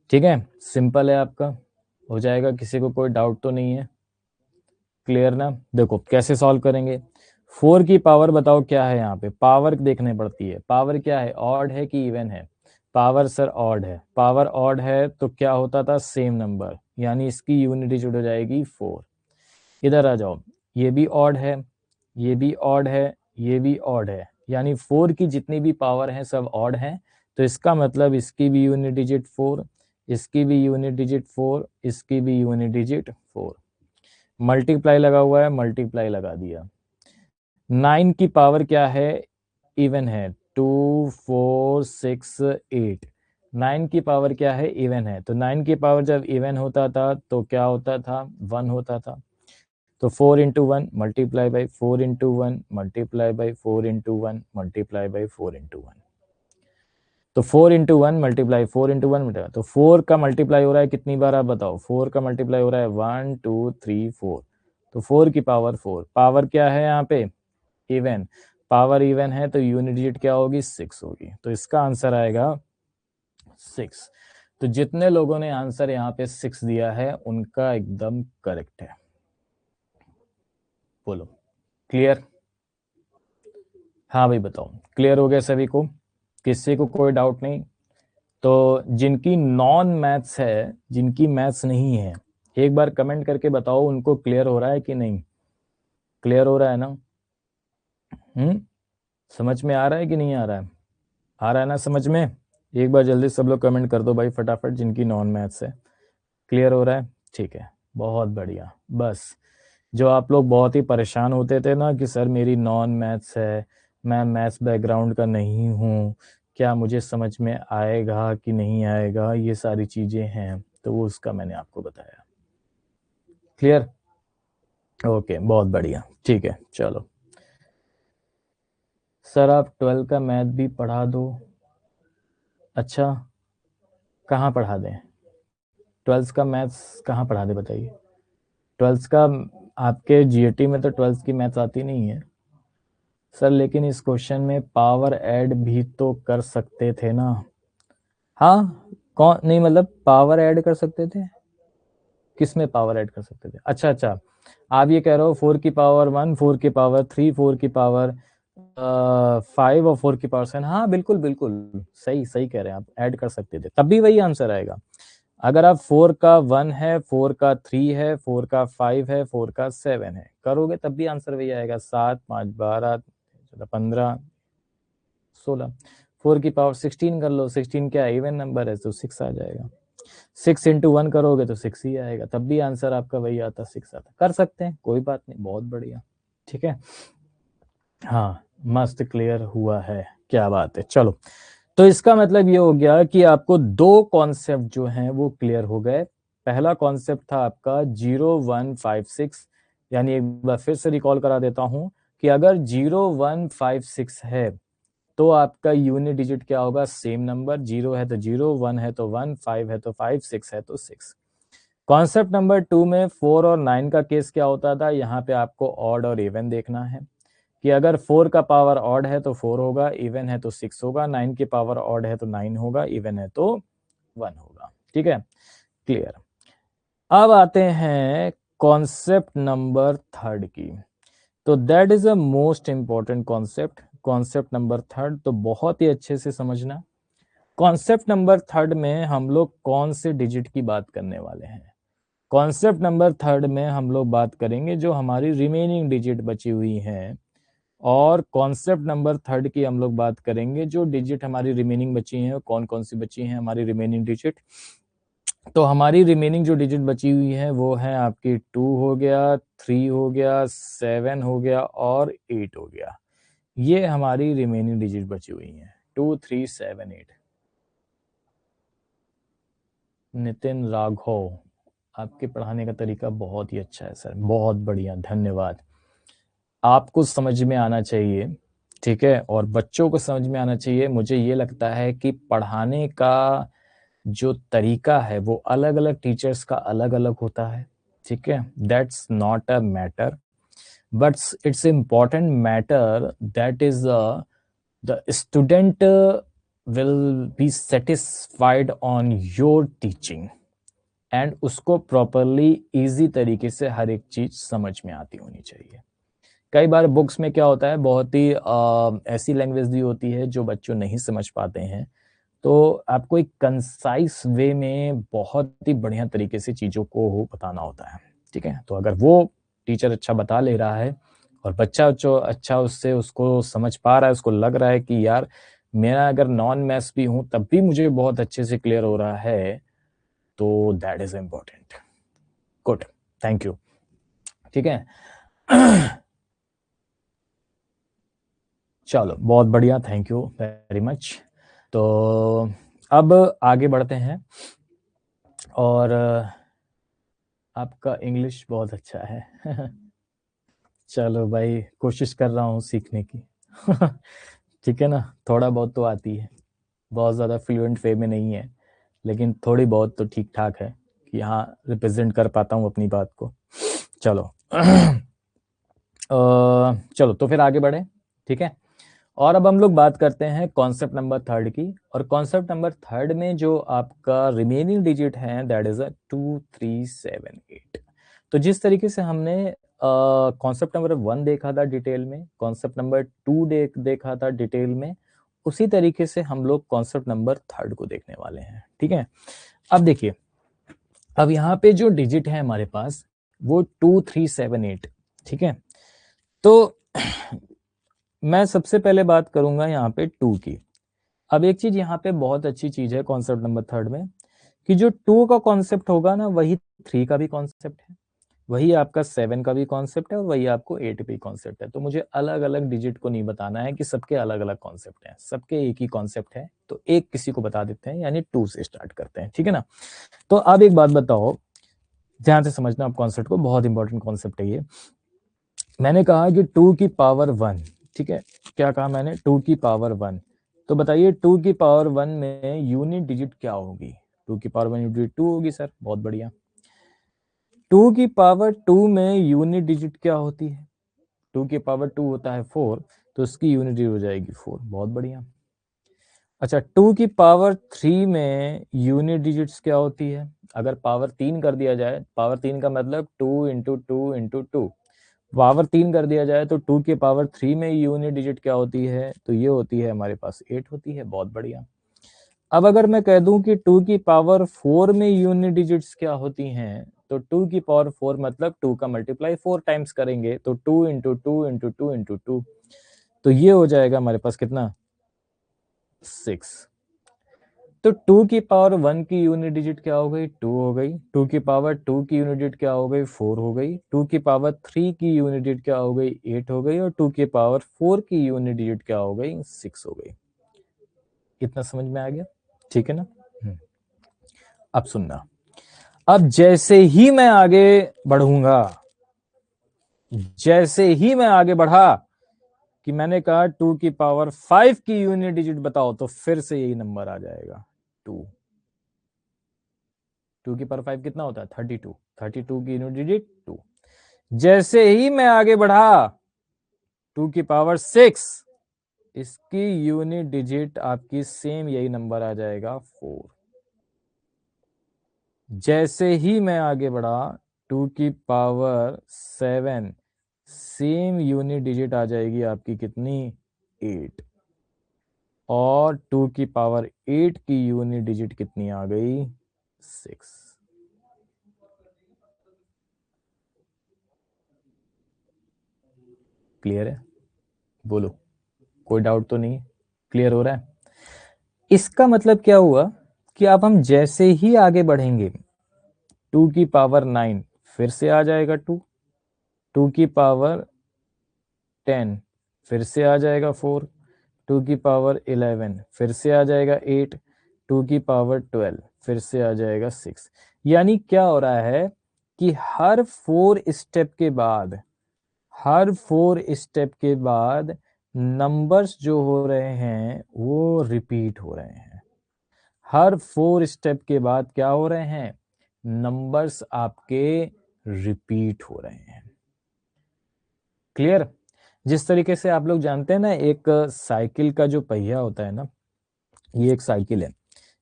A: ठीक है, सिंपल है आपका, हो जाएगा, किसी को कोई डाउट तो नहीं है, क्लियर ना? देखो कैसे सॉल्व करेंगे। 4 की पावर बताओ क्या है, यहाँ पे पावर देखने पड़ती है, पावर क्या है, ऑड है कि इवन है, पावर सर ऑड है, पावर ऑड है तो क्या होता था, सेम नंबर, यानी इसकी यूनिट डिजिट हो जाएगी 4। इधर आ जाओ, ये भी ऑड है, ये भी ऑड है, ये भी ऑड है, यानी 4 की जितनी भी पावर है सब ऑड है, तो इसका मतलब इसकी भी यूनिट डिजिट 4, इसकी भी यूनिट डिजिट 4, इसकी भी यूनिट डिजिट 4। मल्टीप्लाई लगा हुआ है, मल्टीप्लाई लगा दिया। 9 की पावर क्या है, इवन है, 2 4 6 8। 9 की पावर क्या है, इवन है, तो 9 की पावर जब इवन होता था तो क्या होता था, 1 होता था। तो 4 into 1 multiply by 4 into 1 multiply by 4 into 1 multiply by 4 into 1। तो 4 इंटू 1 मल्टीप्लाई 4 इंटू 1 मल्टीप्लाई, तो 4 का मल्टीप्लाई हो रहा है कितनी बार, आप बताओ, 4 का मल्टीप्लाई हो रहा है 1 2 3 4। तो 4 की पावर 4, पावर क्या है यहाँ पे, इवन, पावर इवन है तो यूनिट डिजिट क्या होगी, 6 होगी, तो इसका आंसर आएगा 6। तो जितने लोगों ने आंसर यहाँ पे 6 दिया है उनका एकदम करेक्ट है। बोलो क्लियर? हाँ भाई बताओ, क्लियर हो गया सभी को, किसी को कोई डाउट नहीं? तो जिनकी नॉन मैथ्स है, जिनकी मैथ्स नहीं है, एक बार कमेंट करके बताओ उनको क्लियर हो रहा है कि नहीं? क्लियर हो रहा है ना? समझ में आ रहा है कि नहीं आ रहा है? आ रहा है ना समझ में? एक बार जल्दी सब लोग कमेंट कर दो भाई फटाफट, जिनकी नॉन मैथ्स है। क्लियर हो रहा है? ठीक है, बहुत बढ़िया। बस जो आप लोग बहुत ही परेशान होते थे ना कि सर मेरी नॉन मैथ्स है, मैं मैथ्स बैकग्राउंड का नहीं हूँ, क्या मुझे समझ में आएगा कि नहीं आएगा, ये सारी चीज़ें हैं, तो वो उसका मैंने आपको बताया। क्लियर? ओके, बहुत बढ़िया। ठीक है, चलो सर आप 12 का मैथ भी पढ़ा दो। अच्छा, कहाँ पढ़ा दें? 12 का मैथ्स कहाँ पढ़ा दें बताइए? 12 का आपके जीएटी में तो 12 की मैथ्स आती नहीं है सर, लेकिन इस क्वेश्चन में पावर ऐड भी तो कर सकते थे ना। हाँ, कौन नहीं, मतलब पावर ऐड कर सकते थे? किस में पावर ऐड कर सकते थे? अच्छा अच्छा, आप ये कह रहे हो 4 की पावर 1, 4 की पावर 3, 4 की पावर 5 और 4 की पावर 7। हाँ बिल्कुल बिल्कुल, सही सही कह रहे हैं आप, ऐड कर सकते थे, तब भी वही आंसर आएगा। अगर आप 4 का 1 है, 4 का 3 है, 4 का 5 है, 4 का 7 है, करोगे तब भी आंसर वही आएगा। 7 5 12 15 16, 4 की पावर 16 कर लो, 16 क्या इवन नंबर है तो 6 आ जाएगा। 6 इंटू 1 करोगे तो 6 ही आएगा, तब भी आंसर आपका वही आता, 6 आता। कर सकते हैं, कोई बात नहीं, बहुत बढ़िया। ठीक है, हाँ मस्त क्लियर हुआ है, क्या बात है। चलो, तो इसका मतलब ये हो गया कि आपको दो कॉन्सेप्ट जो हैं वो क्लियर हो गए। पहला कॉन्सेप्ट था आपका 0156, यानी एक बार फिर से रिकॉल करा देता हूं कि अगर 0156 है तो आपका यूनिट डिजिट क्या होगा? सेम नंबर, 0 है तो 0, 1 है तो 1, 5 है तो 5, 6 है तो 6। कॉन्सेप्ट नंबर 2 में 4 और 9 का केस क्या होता था? यहाँ पे आपको ऑड और इवन देखना है कि अगर 4 का पावर ऑड है तो 4 होगा, इवन है तो 6 होगा, 9 की पावर ऑड है तो 9 होगा, इवन है तो 1 होगा। ठीक है, क्लियर। अब आते हैं कॉन्सेप्ट नंबर 3 की। तो that is a most important concept, concept number 3, तो बहुत ही अच्छे से समझना। कॉन्सेप्ट नंबर 3 में हम लोग कौन से डिजिट की बात करने वाले हैं? कॉन्सेप्ट नंबर 3 में हम लोग बात करेंगे जो हमारी रिमेनिंग डिजिट बची हुई हैं, और कॉन्सेप्ट नंबर 3 की हम लोग बात करेंगे जो डिजिट हमारी रिमेनिंग बची हैं, कौन कौन सी बची हैं हमारी रिमेनिंग डिजिट। तो हमारी रिमेनिंग जो डिजिट बची हुई है वो है आपकी 2 हो गया, 3 हो गया, 7 हो गया और 8 हो गया। ये हमारी रिमेनिंग डिजिट बची हुई है, 2 3 7 8। नितिन राघव, आपके पढ़ाने का तरीका बहुत ही अच्छा है सर, बहुत बढ़िया, धन्यवाद। आपको समझ में आना चाहिए, ठीक है, और बच्चों को समझ में आना चाहिए। मुझे ये लगता है कि पढ़ाने का जो तरीका है वो अलग अलग टीचर्स का अलग अलग होता है। ठीक है, that's not a matter, but it's important matter that is the student will be satisfied on your teaching, and उसको प्रॉपरली इजी तरीके से हर एक चीज समझ में आती होनी चाहिए। कई बार बुक्स में क्या होता है, बहुत ही ऐसी लैंग्वेज दी होती है जो बच्चों नहीं समझ पाते हैं, तो आपको एक कंसाइज वे में बहुत ही बढ़िया तरीके से चीज़ों को बताना होता है। ठीक है, तो अगर वो टीचर अच्छा बता ले रहा है और बच्चा जो अच्छा उससे उसको समझ पा रहा है, उसको लग रहा है कि यार मेरा अगर नॉन मैथ्स भी हूँ तब भी मुझे बहुत अच्छे से क्लियर हो रहा है, तो that is important. Good, thank you. ठीक है, चलो बहुत बढ़िया, थैंक यू वेरी मच। तो अब आगे बढ़ते हैं, और आपका इंग्लिश बहुत अच्छा है। चलो भाई, कोशिश कर रहा हूँ सीखने की। ठीक है ना, थोड़ा बहुत तो आती है, बहुत ज़्यादा फ्लुएंट वे में नहीं है, लेकिन थोड़ी बहुत तो ठीक ठाक है कि हाँ रिप्रेजेंट कर पाता हूँ अपनी बात को। चलो चलो तो फिर आगे बढ़े। ठीक है, और अब हम लोग बात करते हैं कॉन्सेप्ट नंबर 3 की, और कॉन्सेप्ट नंबर 3 में जो आपका रिमेनिंग डिजिट है दैट इज अ 2 3 7 8। तो जिस तरीके से हमने कॉन्सेप्ट नंबर 1 देखा था डिटेल में, कॉन्सेप्ट नंबर 2 देखा था डिटेल में, उसी तरीके से हम लोग कॉन्सेप्ट नंबर थर्ड को देखने वाले हैं। ठीक है, अब देखिए, अब यहाँ पे जो डिजिट है हमारे पास वो 2378। ठीक है, तो मैं सबसे पहले बात करूंगा यहाँ पे 2 की। अब एक चीज यहाँ पे बहुत अच्छी चीज है कॉन्सेप्ट नंबर थर्ड में, कि जो 2 का कॉन्सेप्ट होगा ना, वही 3 का भी कॉन्सेप्ट है, वही आपका 7 का भी कॉन्सेप्ट है, और वही आपको 8 भी कॉन्सेप्ट है। तो मुझे अलग अलग डिजिट को नहीं बताना है कि सबके अलग अलग कॉन्सेप्ट हैं, सबके एक ही कॉन्सेप्ट है, तो एक किसी को बता देते हैं, यानी 2 से स्टार्ट करते हैं। ठीक है ना, तो अब एक बात बताओ, ध्यान से समझना आप कॉन्सेप्ट को, बहुत इंपॉर्टेंट कॉन्सेप्ट है ये। मैंने कहा कि 2 की पावर 1, ठीक है, क्या कहा मैंने, 2 की पावर 1। तो बताइए 2 की पावर 1 में यूनिट डिजिट क्या होगी? 2 की पावर 1 यूनिट डिजिट 2 होगी सर, बहुत बढ़िया। 2 की पावर 2 में यूनिट डिजिट क्या होती है? 2 की पावर 2 होता है 4, तो उसकी यूनिट डिजिट हो जाएगी 4, बहुत बढ़िया। अच्छा, 2 की पावर 3 में यूनिट डिजिट्स क्या होती है? अगर पावर 3 कर दिया जाए, पावर 3 का मतलब 2 इंटू 2 इंटू 2, पावर 3 कर दिया जाए तो 2 की पावर 3 में यूनिट डिजिट क्या होती है? तो ये होती है हमारे पास 8 होती है, बहुत बढ़िया। अब अगर मैं कह दूं कि 2 की पावर 4 में यूनिट डिजिट्स क्या होती हैं, तो 2 की पावर 4 मतलब 2 का मल्टीप्लाई 4 टाइम्स करेंगे, तो 2 इंटू 2 इंटू 2 इंटू 2, तो ये हो जाएगा हमारे पास कितना, 6। तो 2 की पावर 1 की यूनिट डिजिट क्या हो गई? 2 हो गई। 2 की पावर 2 की यूनिट डिजिट क्या हो गई? 4 हो गई। 2 की पावर 3 की यूनिट डिजिट क्या हो गई? 8 हो गई। और 2 की पावर 4 की यूनिट डिजिट क्या हो गई? 6 हो गई। इतना समझ में आ गया? ठीक है ना? अब सुनना, अब जैसे ही मैं आगे बढ़ूंगा, जैसे ही मैं आगे बढ़ा कि मैंने कहा 2 की पावर 5 की यूनिट डिजिट बताओ, तो फिर से यही नंबर आ जाएगा 2। 2 की पावर 5 कितना होता है? 32। 32 की यूनिट डिजिट 2। जैसे ही मैं आगे बढ़ा 2 की पावर 6, इसकी यूनिट डिजिट आपकी सेम यही नंबर आ जाएगा 4। जैसे ही मैं आगे बढ़ा 2 की पावर 7, सेम यूनिट डिजिट आ जाएगी आपकी कितनी? 8। और 2 की पावर 8 की यूनिट डिजिट कितनी आ गई? 6। क्लियर है? बोलो, कोई डाउट तो नहीं? क्लियर हो रहा है? इसका मतलब क्या हुआ कि अब हम जैसे ही आगे बढ़ेंगे 2 की पावर 9 फिर से आ जाएगा 2, 2 की पावर 10 फिर से आ जाएगा 4, 2 की पावर 11 फिर से आ जाएगा 8, 2 की पावर 12 फिर से आ जाएगा 6। यानी क्या हो रहा है कि हर 4 स्टेप के बाद, हर 4 स्टेप के बाद नंबर्स जो हो रहे हैं वो रिपीट हो रहे हैं। हर 4 स्टेप के बाद क्या हो रहे हैं? नंबर्स आपके रिपीट हो रहे हैं। क्लियर? जिस तरीके से आप लोग जानते हैं ना, एक साइकिल का जो पहिया होता है ना, ये एक साइकिल है,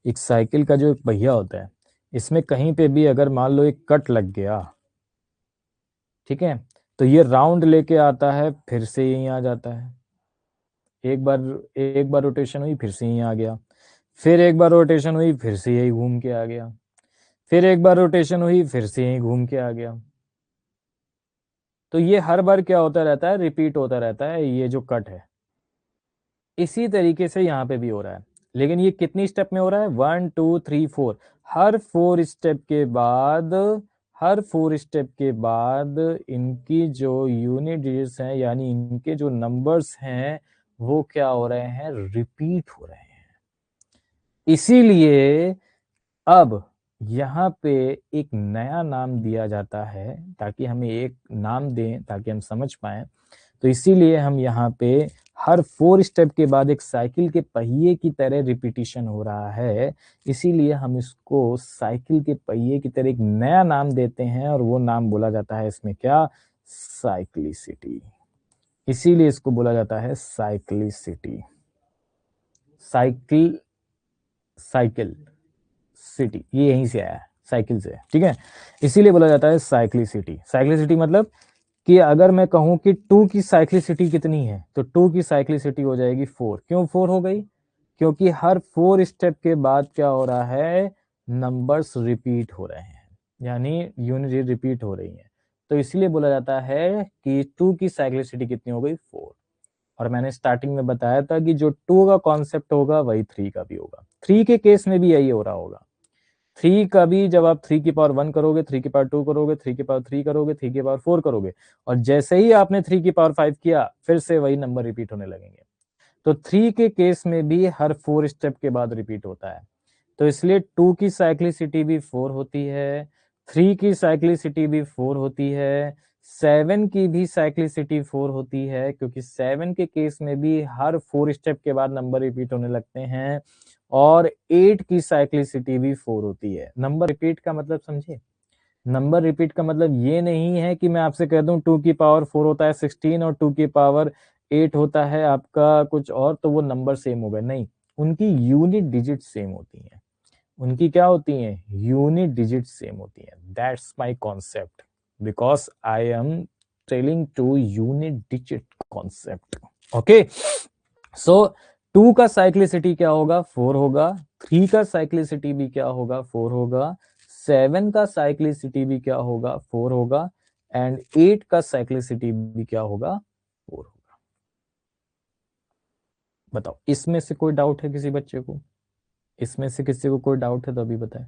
A: एक साइकिल का जो एक पहिया होता है, इसमें कहीं पे भी अगर मान लो एक कट लग गया, ठीक है, तो ये राउंड लेके आता है, फिर से यहीं आ जाता है। एक बार रोटेशन हुई, फिर से यहीं आ गया, फिर एक बार रोटेशन हुई, फिर से यही घूम के आ गया, फिर एक बार रोटेशन हुई, फिर से यहीं घूम के आ गया। तो ये हर बार क्या होता रहता है? रिपीट होता रहता है, ये जो कट है। इसी तरीके से यहाँ पे भी हो रहा है, लेकिन ये कितनी स्टेप में हो रहा है? 1 2 3 4। हर 4 स्टेप के बाद, हर 4 स्टेप के बाद इनकी जो यूनिट डिजिट्स हैं, यानी इनके जो नंबर्स हैं, वो क्या हो रहे हैं? रिपीट हो रहे हैं। इसीलिए अब यहाँ पे एक नया नाम दिया जाता है, ताकि हमें एक नाम दें ताकि हम समझ पाए। तो इसीलिए हम यहाँ पे हर 4 स्टेप के बाद एक साइकिल के पहिए की तरह रिपीटिशन हो रहा है, इसीलिए हम इसको साइकिल के पहिए की तरह एक नया नाम देते हैं, और वो नाम बोला जाता है इसमें क्या? साइक्लिसिटी। इसीलिए इसको बोला जाता है साइक्लिसिटी। साइकिल, साइकिल सिटी, ये यहीं से आया है, साइकिल से, ठीक है। इसीलिए बोला जाता है साइक्लिसिटी। साइक्लिसिटी मतलब कि अगर मैं कहूं कि 2 की साइक्लिसिटी कितनी है, तो 2 की साइक्लिसिटी हो जाएगी 4। क्यों 4 हो गई? क्योंकि हर 4 स्टेप के बाद क्या हो रहा है, नंबर्स रिपीट हो रहे हैं, यानी यूनिट रिपीट हो रही है, तो इसलिए बोला जाता है कि 2 की साइक्लिसिटी कितनी हो गई, 4। और मैंने स्टार्टिंग में बताया था कि जो 2 का कॉन्सेप्ट होगा वही 3 का भी होगा। 3 के केस में भी यही हो रहा होगा। 3 का भी जब आप 3 की पावर 1 करोगे, 3 की पावर 2 करोगे, 3 की पावर 3 करोगे, 3 की पावर 4 करोगे, और जैसे ही आपने 3 की पावर 5 किया, फिर से वही नंबर रिपीट होने लगेंगे। तो 3 के केस में भी हर 4 स्टेप के बाद रिपीट होता है, तो इसलिए 2 की साइक्लिसिटी भी 4 होती है, 3 की साइक्लिसिटी भी 4 होती है, 7 की भी साइक्लिसिटी 4 होती है, क्योंकि 7 के केस में भी हर 4 स्टेप के बाद नंबर रिपीट होने लगते हैं, और 8 की साइक्लिसिटी भी 4 होती है। नंबर रिपीट का मतलब समझे? नंबर रिपीट का मतलब ये नहीं है कि मैं आपसे कह दूं 2 की पावर 4 होता है 16 और 2 की पावर 8 होता है आपका कुछ और, तो वो नंबर सेम हो गए, नहीं, उनकी यूनिट डिजिट सेम होती हैं। उनकी क्या होती हैं? यूनिट डिजिट सेम होती हैं। That's my concept, because I am telling to unit digit concept. Okay, so 2 का साइक्लिसिटी क्या होगा? 4 होगा। 3 का साइक्लिसिटी भी क्या होगा? 4 होगा। 7 का साइक्लिसिटी भी क्या होगा? 4 होगा। एंड 8 का साइक्लिसिटी भी क्या होगा? 4 होगा। बताओ, इसमें से कोई डाउट है किसी बच्चे को? इसमें से किसी को कोई डाउट है तो अभी बताएं।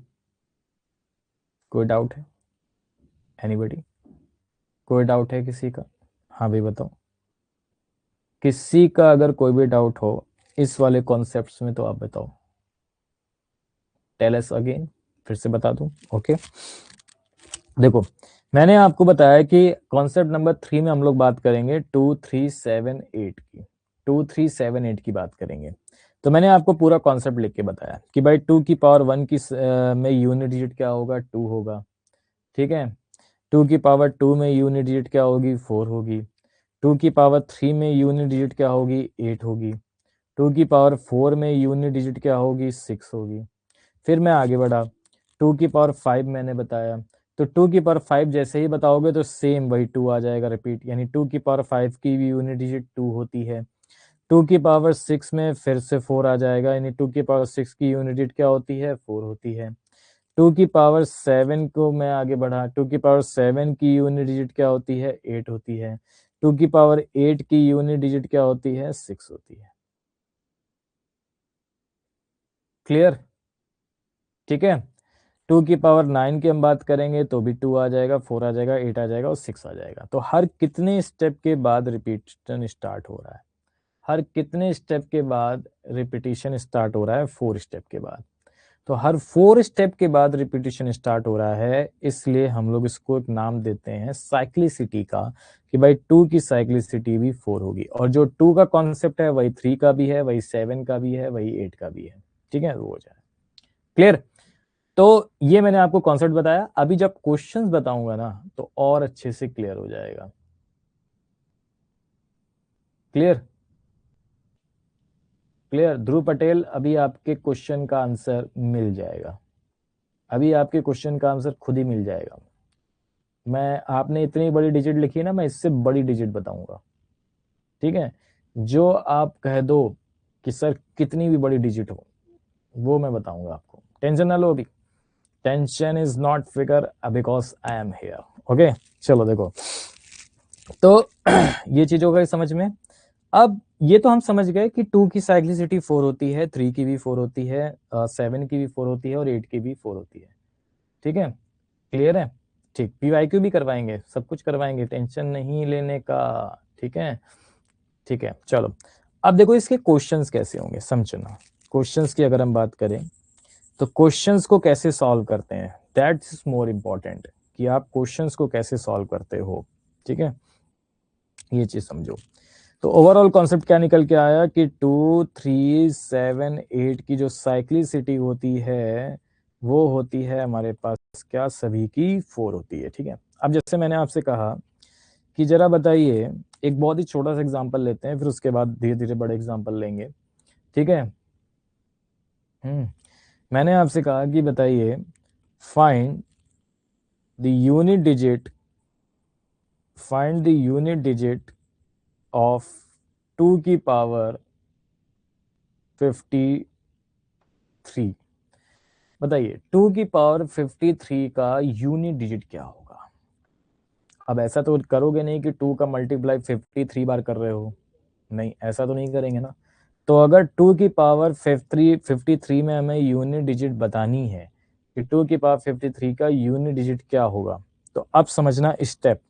A: कोई डाउट है? एनीबडी? कोई डाउट है किसी का? हाँ भाई बताओ, किसी का अगर कोई भी डाउट हो इस वाले कॉन्सेप्ट्स में तो आप बताओ। टेल अस अगेन, फिर से बता दूं। ओके, देखो मैंने आपको बताया कि कॉन्सेप्ट नंबर 3 में हम लोग बात करेंगे 2 3 7 8 की। 2 3 7 8 की बात करेंगे। तो मैंने आपको पूरा कॉन्सेप्ट लिख के बताया कि भाई 2 की पावर 1 की में यूनिट डिजिट क्या होगा? 2 होगा। ठीक है, 2 की पावर 2 में यूनिट डिजिट क्या होगी? 4 होगी। 2 की पावर 3 में यूनिट डिजिट क्या होगी? 8 होगी। 2 की पावर 4 में यूनिट डिजिट क्या होगी? 6 होगी। फिर मैं आगे बढ़ा, 2 की पावर 5 मैंने बताया, तो 2 की पावर 5 जैसे ही बताओगे तो सेम वही 2 आ जाएगा रिपीट, यानी 2 की पावर 5 की भी यूनिट डिजिट 2 होती है। 2 की पावर 6 में फिर से 4 आ जाएगा, यानी 2 की पावर 6 की यूनिट डिजिट क्या होती है? 4 होती है। 2 की पावर 7 को मैं आगे बढ़ा, 2 की पावर 7 की यूनिट डिजिट क्या होती है? 8 होती है। 2 की पावर 8 की यूनिट डिजिट क्या होती है? 6 होती है। क्लियर? ठीक है, 2 की पावर 9 की हम बात करेंगे तो भी 2 आ जाएगा, 4 आ जाएगा, 8 आ जाएगा और 6 आ जाएगा। तो हर कितने स्टेप के बाद रिपीटिशन स्टार्ट हो रहा है? हर कितने स्टेप के बाद रिपीटिशन स्टार्ट हो रहा है? 4 स्टेप के बाद। तो हर 4 स्टेप के बाद रिपीटिशन स्टार्ट हो रहा है, इसलिए हम लोग इसको एक नाम देते हैं साइक्लिसिटी का, कि भाई 2 की साइक्लिसिटी भी 4 होगी, और जो 2 का कॉन्सेप्ट है वही 3 का भी है, वही 7 का भी है, वही 8 का भी है। ठीक है, वो हो जाए क्लियर। तो ये मैंने आपको कॉन्सेप्ट बताया, अभी जब क्वेश्चंस बताऊंगा ना तो और अच्छे से क्लियर हो जाएगा। क्लियर? क्लियर ध्रुव पटेल, अभी आपके क्वेश्चन का आंसर मिल जाएगा। अभी आपके क्वेश्चन का आंसर खुद ही मिल जाएगा। मैं, आपने इतनी बड़ी डिजिट लिखी है ना, मैं इससे बड़ी डिजिट बताऊंगा। ठीक है, जो आप कह दो कि सर कितनी भी बड़ी डिजिट हो, वो मैं बताऊंगा आपको। टेंशन ना लो अभी, tension is not figure because I am here. Okay, चलो देखो, तो ये चीज हो गई समझ में। अब ये तो हम समझ गए कि 2 की साइक्लिसिटी 4 होती है, 3 की भी 4 होती है, 7 की भी 4 होती है और 8 की भी 4 होती है। ठीक है, क्लियर है? ठीक, पीवाईक्यू भी करवाएंगे, सब कुछ करवाएंगे, टेंशन नहीं लेने का। ठीक है, ठीक है, चलो अब देखो इसके क्वेश्चंस कैसे होंगे, समझना। क्वेश्चंस की अगर हम बात करें तो क्वेश्चंस को कैसे सॉल्व करते हैं, दैट्स मोर इम्पोर्टेंट, कि आप क्वेश्चंस को कैसे सॉल्व करते हो। ठीक है, ये चीज समझो। तो ओवरऑल कॉन्सेप्ट क्या निकल के आया कि 2 3 7 8 की जो साइक्लिसिटी होती है वो होती है हमारे पास क्या, सभी की 4 होती है। ठीक है, अब जैसे मैंने आपसे कहा कि जरा बताइए, एक बहुत ही छोटा सा एग्जांपल लेते हैं, फिर उसके बाद धीरे धीरे बड़े एग्जांपल लेंगे। ठीक है, मैंने आपसे कहा कि बताइए, find the unit digit find the unit digit of 2 की पावर 53। बताइए 2 की पावर 53 का यूनिट डिजिट क्या होगा। अब ऐसा तो करोगे नहीं कि 2 का मल्टीप्लाई 53 बार कर रहे हो, नहीं ऐसा तो नहीं करेंगे ना। तो अगर 2 की पावर 53 में हमें यूनिट डिजिट बतानी है कि 2 की पावर 53 का यूनिट डिजिट क्या होगा, तो अब समझना स्टेप।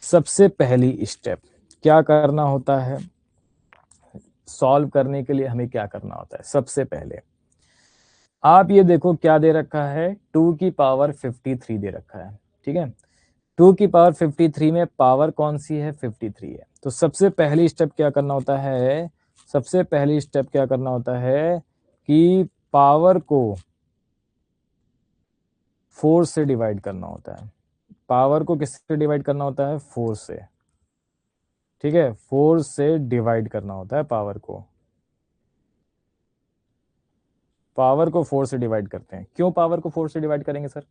A: सबसे पहली स्टेप क्या करना होता है, सॉल्व करने के लिए हमें क्या करना होता है। सबसे पहले आप ये देखो क्या दे रखा है, 2 की पावर 53 दे रखा है, ठीक है। 2 की पावर 53 में पावर कौन सी है, 53 है। तो सबसे पहली स्टेप क्या करना होता है, सबसे पहली स्टेप क्या करना होता है कि पावर को 4 से डिवाइड करना होता है। पावर को किससे डिवाइड करना होता है, 4 से, ठीक है। 4 से डिवाइड करना होता है पावर को। पावर को 4 से डिवाइड करते हैं। क्यों पावर को 4 से डिवाइड करेंगे सर?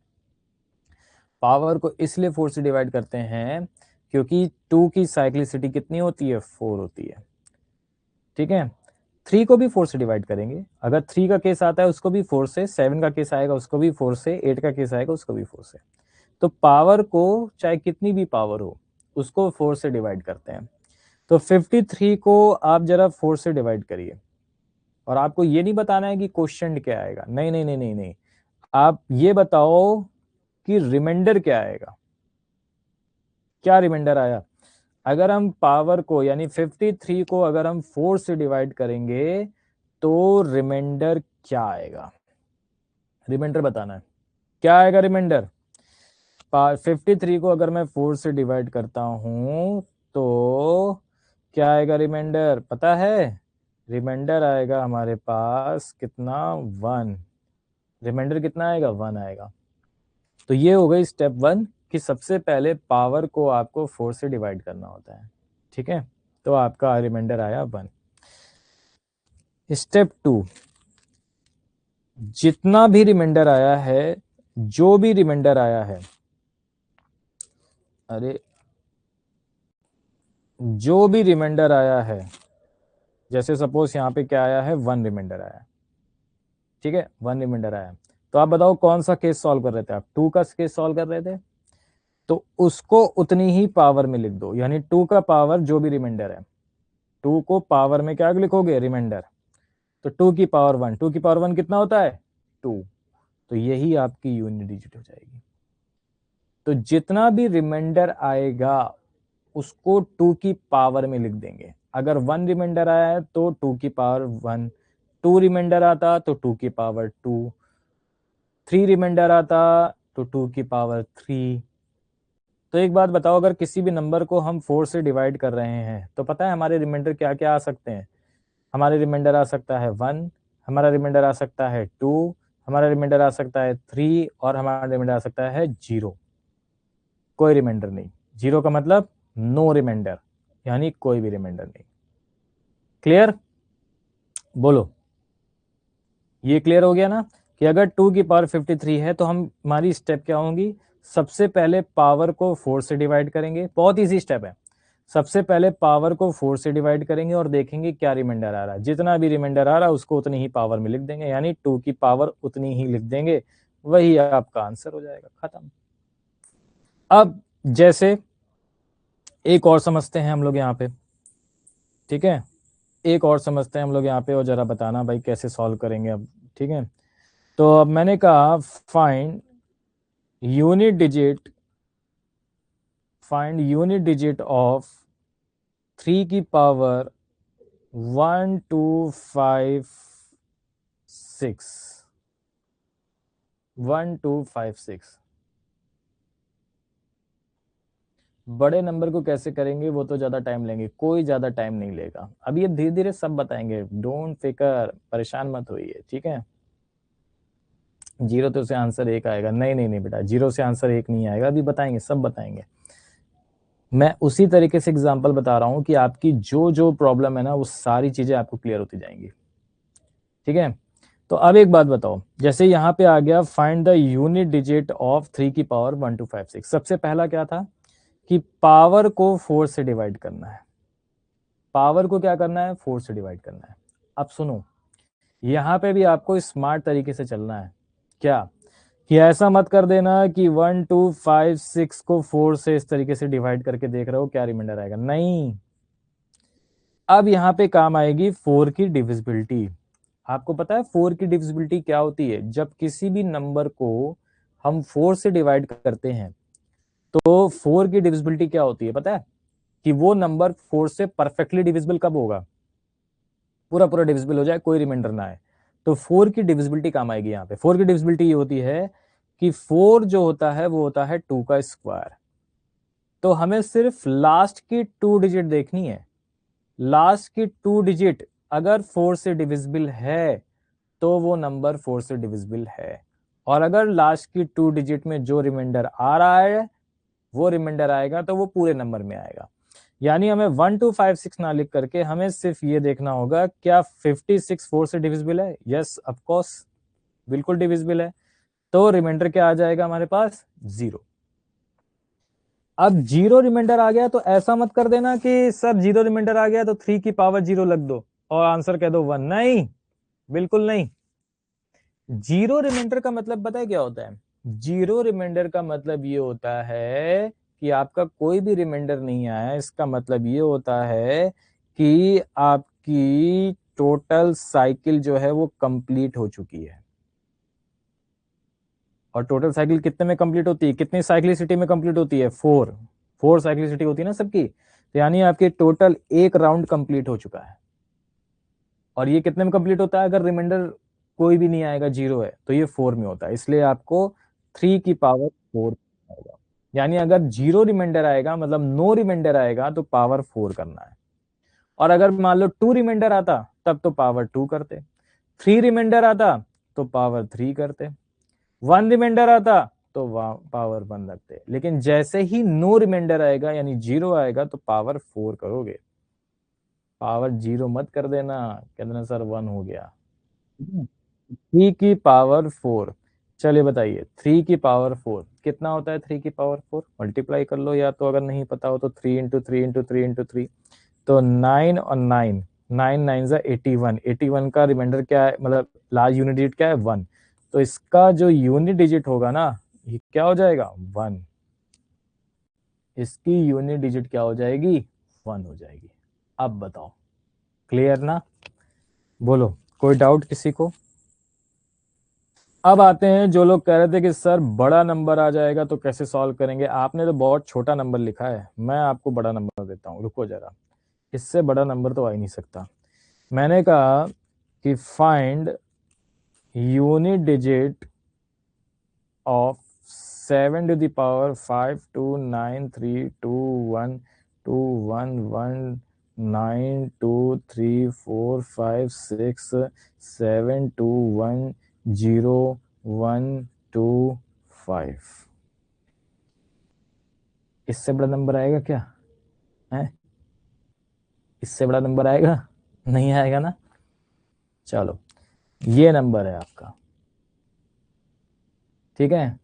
A: पावर को इसलिए 4 से डिवाइड करते हैं क्योंकि 2 की साइक्लिसिटी कितनी होती है, 4 होती है, ठीक है। 3 को भी 4 से डिवाइड करेंगे, अगर 3 का केस आता है उसको भी 4 से, 7 का केस आएगा उसको भी 4 से, 8 का केस आएगा उसको भी 4 से। तो पावर को चाहे कितनी भी पावर हो उसको 4 से डिवाइड करते हैं। तो 53 को आप जरा 4 से डिवाइड करिए, और आपको ये नहीं बताना है कि क्वेश्चन क्या आएगा, नहीं नहीं नहीं नहीं नहीं, आप ये बताओ कि रिमाइंडर क्या आएगा, क्या रिमाइंडर आया। अगर हम पावर को यानी 53 को अगर हम 4 से डिवाइड करेंगे तो रिमाइंडर क्या आएगा, रिमाइंडर बताना है क्या आएगा रिमाइंडर। 53 को अगर मैं 4 से डिवाइड करता हूं तो क्या आएगा रिमाइंडर, पता है। रिमाइंडर आएगा हमारे पास कितना, 1। रिमाइंडर कितना आएगा, 1 आएगा। तो ये हो गई स्टेप 1 कि सबसे पहले पावर को आपको 4 से डिवाइड करना होता है, ठीक है। तो आपका रिमाइंडर आया 1। स्टेप 2, जितना भी रिमाइंडर आया है, जो भी रिमाइंडर आया है, अरे जो भी रिमाइंडर आया है, जैसे सपोज यहाँ पे क्या आया है, 1 रिमाइंडर आया, ठीक है, 1 रिमाइंडर आया। तो आप बताओ कौन सा केस सॉल्व कर रहे थे आप, 2 का केस सॉल्व कर रहे थे, तो उसको उतनी ही पावर में लिख दो, यानी 2 का पावर जो भी रिमाइंडर है, 2 को पावर में क्या लिखोगे, रिमाइंडर। तो 2 की पावर 1, 2 की पावर 1 कितना होता है, 2। तो यही आपकी यूनिट डिजिट हो जाएगी। तो जितना भी रिमाइंडर आएगा उसको 2 की पावर में लिख देंगे। अगर 1 रिमाइंडर आया है तो 2 की पावर 1, 2 रिमाइंडर आता तो 2 की पावर 2, 3 रिमाइंडर आता तो 2 की पावर 3। तो एक बात बताओ, अगर किसी भी नंबर को हम 4 से डिवाइड कर रहे हैं तो पता है हमारे रिमाइंडर क्या क्या आ सकते हैं। हमारे रिमाइंडर आ सकता है 1, हमारा रिमाइंडर आ सकता है 2, हमारा रिमाइंडर आ सकता है 3, और हमारा रिमाइंडर आ सकता है 0। कोई रिमाइंडर नहीं, 0 का मतलब नो रिमाइंडर, यानी कोई भी रिमाइंडर नहीं। क्लियर, बोलो। ये क्लियर हो गया ना कि अगर 2 की पावर 53 है तो हमारी स्टेप क्या होंगी, सबसे पहले पावर को 4 से डिवाइड करेंगे, बहुत इजी स्टेप है। सबसे पहले पावर को 4 से डिवाइड करेंगे और देखेंगे क्या रिमाइंडर आ रहा है, जितना भी रिमाइंडर आ रहा है उसको उतनी ही पावर में लिख देंगे, यानी 2 की पावर उतनी ही लिख देंगे, वही आपका आंसर हो जाएगा, खत्म। अब जैसे एक और समझते हैं हम लोग यहाँ पे, ठीक है, एक और समझते हैं हम लोग यहाँ पे, और जरा बताना भाई कैसे सॉल्व करेंगे अब, ठीक है। तो अब मैंने कहा find unit digit, find unit digit of 3 की पावर 1 2 5 6, 1 2 5 6। बड़े नंबर को कैसे करेंगे वो तो ज्यादा टाइम लेंगे, कोई ज्यादा टाइम नहीं लेगा, अब ये धीरे धीरे सब बताएंगे, डोंट फिकर, परेशान मत होइए, ठीक है। 0 तो से आंसर 1 आएगा, नहीं नहीं नहीं बेटा, 0 से आंसर 1 नहीं आएगा, अभी बताएंगे, सब बताएंगे। मैं उसी तरीके से एग्जांपल बता रहा हूं कि आपकी जो जो प्रॉब्लम है ना वो सारी चीजें आपको क्लियर होती जाएंगी, ठीक है। तो अब एक बात बताओ, जैसे यहाँ पे आ गया find the unit digit of 3 की पावर 1 2 5 6, सबसे पहला क्या था कि पावर को 4 से डिवाइड करना है। पावर को क्या करना है? 4 से डिवाइड करना है। अब सुनो, यहां पे भी आपको स्मार्ट तरीके से चलना है। क्या कि ऐसा मत कर देना कि 1 2 5 6 को 4 से इस तरीके से डिवाइड करके देख रहे हो क्या रिमाइंडर आएगा। नहीं, अब यहां पे काम आएगी 4 की डिविजिबिलिटी। आपको पता है 4 की डिविजिबिलिटी क्या होती है? जब किसी भी नंबर को हम 4 से डिवाइड करते हैं तो 4 की डिविजिबिलिटी क्या होती है पता है? कि वो नंबर 4 से परफेक्टली डिविजिबल कब होगा? पूरा पूरा डिविजिबल हो जाए, कोई रिमाइंडर ना आए। तो 4 की डिविजिबिलिटी काम आएगी यहाँ पे। 4 की डिविजिबिलिटी ये होती है कि 4 जो होता है वो होता है 2 का स्क्वायर। तो हमें सिर्फ लास्ट की 2 डिजिट देखनी है। लास्ट की 2 डिजिट अगर 4 से डिविजिबल है तो वो नंबर 4 से डिविजिबल है, और अगर लास्ट की 2 डिजिट में जो रिमाइंडर आ रहा है वो रिमाइंडर आएगा तो वो पूरे नंबर में आएगा। यानी हमें 1 2 5 6 ना लिख करके हमें सिर्फ ये देखना होगा क्या 56 4 से डिविजिबल है? यस ऑफ कोर्स, बिल्कुल डिविजिबल है। तो रिमाइंडर क्या आ जाएगा हमारे पास? 0। अब 0 रिमाइंडर आ गया तो ऐसा मत कर देना कि सर 0 रिमाइंडर आ गया तो 3 की पावर 0 लग दो और आंसर कह दो 1। नहीं, बिल्कुल नहीं। 0 रिमाइंडर का मतलब पता है क्या होता है? 0 रिमाइंडर का मतलब ये होता है कि आपका कोई भी रिमाइंडर नहीं आया। इसका मतलब ये होता है कि आपकी टोटल साइकिल जो है वो कंप्लीट हो चुकी है। और टोटल साइकिल कितने में कंप्लीट होती है? कितनी साइक्लिसिटी में कंप्लीट होती है? 4 साइक्लिसिटी होती है ना सबकी। तो यानी आपके टोटल एक राउंड कंप्लीट हो चुका है। और ये कितने में कंप्लीट होता है? अगर रिमाइंडर कोई भी नहीं आएगा, 0 है, तो ये 4 में होता है। इसलिए आपको 3 की पावर 4 आएगा। यानी अगर 0 रिमाइंडर आएगा मतलब नो रिमाइंडर आएगा तो पावर 4 करना है। और अगर मान लो 2 रिमाइंडर आता तब तो पावर 2 करते, 3 रिमाइंडर आता तो पावर 3 करते, 1 रिमाइंडर आता तो पावर 1 रखते। लेकिन जैसे ही नो रिमाइंडर आएगा यानी 0 आएगा तो पावर 4 करोगे। पावर 0 मत कर देना, कह देना सर 1 हो गया। 3 की पावर 4। चलिए बताइए 3 की पावर 4 कितना होता है? 3 की पावर 4 मल्टीप्लाई कर लो, या तो अगर नहीं पता हो तो 3 × 3 × 3 × 3 तो 9 और 9, 9 9 ज़ा 81। 81 का रिमाइंडर क्या है, मतलब लास्ट यूनिट डिजिट क्या है? 1। तो इसका जो यूनिट डिजिट होगा ना ये क्या हो जाएगा? 1। इसकी यूनिट डिजिट क्या हो जाएगी? 1 हो जाएगी। अब बताओ, क्लियर ना? बोलो, कोई डाउट किसी को? अब आते हैं जो लोग कह रहे थे कि सर बड़ा नंबर आ जाएगा तो कैसे सॉल्व करेंगे। आपने तो बहुत छोटा नंबर लिखा है, मैं आपको बड़ा नंबर देता हूँ। रुको जरा, इससे बड़ा नंबर तो आ ही नहीं सकता। मैंने कहा कि find unit digit of 7 to the power 5 to 9 3 2 1 9 2 3 4 5 6 7 2 1 0 1 2 5। इससे बड़ा नंबर आएगा क्या है? इससे बड़ा नंबर आएगा? नहीं आएगा ना। चलो, ये नंबर है आपका, ठीक है।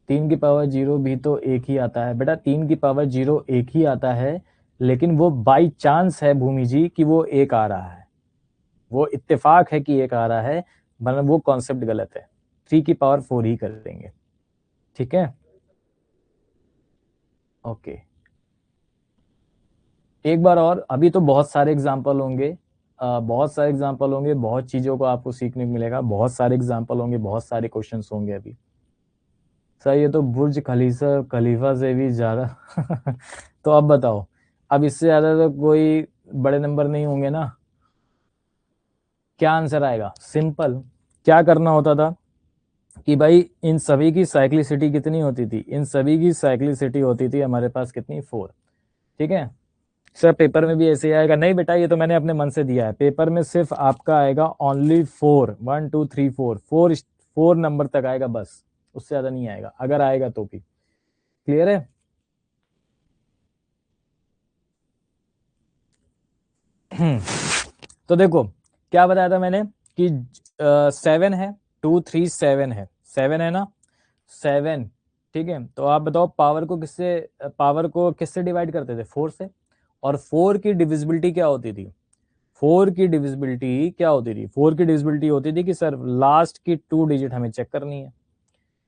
A: 3 की पावर 0 भी तो एक ही आता है बेटा। 3 की पावर 0 एक ही आता है, लेकिन वो बाई चांस है भूमि जी कि वो एक आ रहा है। वो इत्तेफाक है कि एक आ रहा है, मतलब वो कॉन्सेप्ट गलत है। 3 की पावर 4 ही कर देंगे, ठीक है। ओके, एक बार और। अभी तो बहुत सारे एग्जाम्पल होंगे, बहुत सारे एग्जाम्पल होंगे, बहुत चीजों को आपको सीखने को मिलेगा। बहुत सारे एग्जाम्पल होंगे, बहुत सारे क्वेश्चंस होंगे अभी। सर ये तो बुर्ज खलीफा खलीफा से भी ज्यादा तो अब बताओ, अब इससे ज्यादा तो कोई बड़े नंबर नहीं होंगे ना। क्या आंसर आएगा? सिंपल, क्या करना होता था कि भाई इन सभी की साइक्लिसिटी कितनी होती थी? इन सभी की साइक्लिसिटी होती थी हमारे पास कितनी? 4, ठीक है। सर पेपर में भी ऐसे ही आएगा? नहीं बेटा, ये तो मैंने अपने मन से दिया है। पेपर में सिर्फ आपका आएगा ओनली 4, 1 2 3 4 4 नंबर तक आएगा बस, उससे ज्यादा नहीं आएगा, अगर आएगा तो भी। क्लियर है? तो देखो क्या बताया था मैंने कि 7 है, 2 3 7 है, 7 है ना। 7, ठीक है। तो आप बताओ पावर को किससे डिवाइड करते थे? 4 से। और 4 की डिविजिबिलिटी क्या होती थी? 4 की डिविजिबिलिटी क्या होती थी? 4 की डिविजिबिलिटी होती थी कि सर लास्ट की 2 डिजिट हमें चेक करनी है।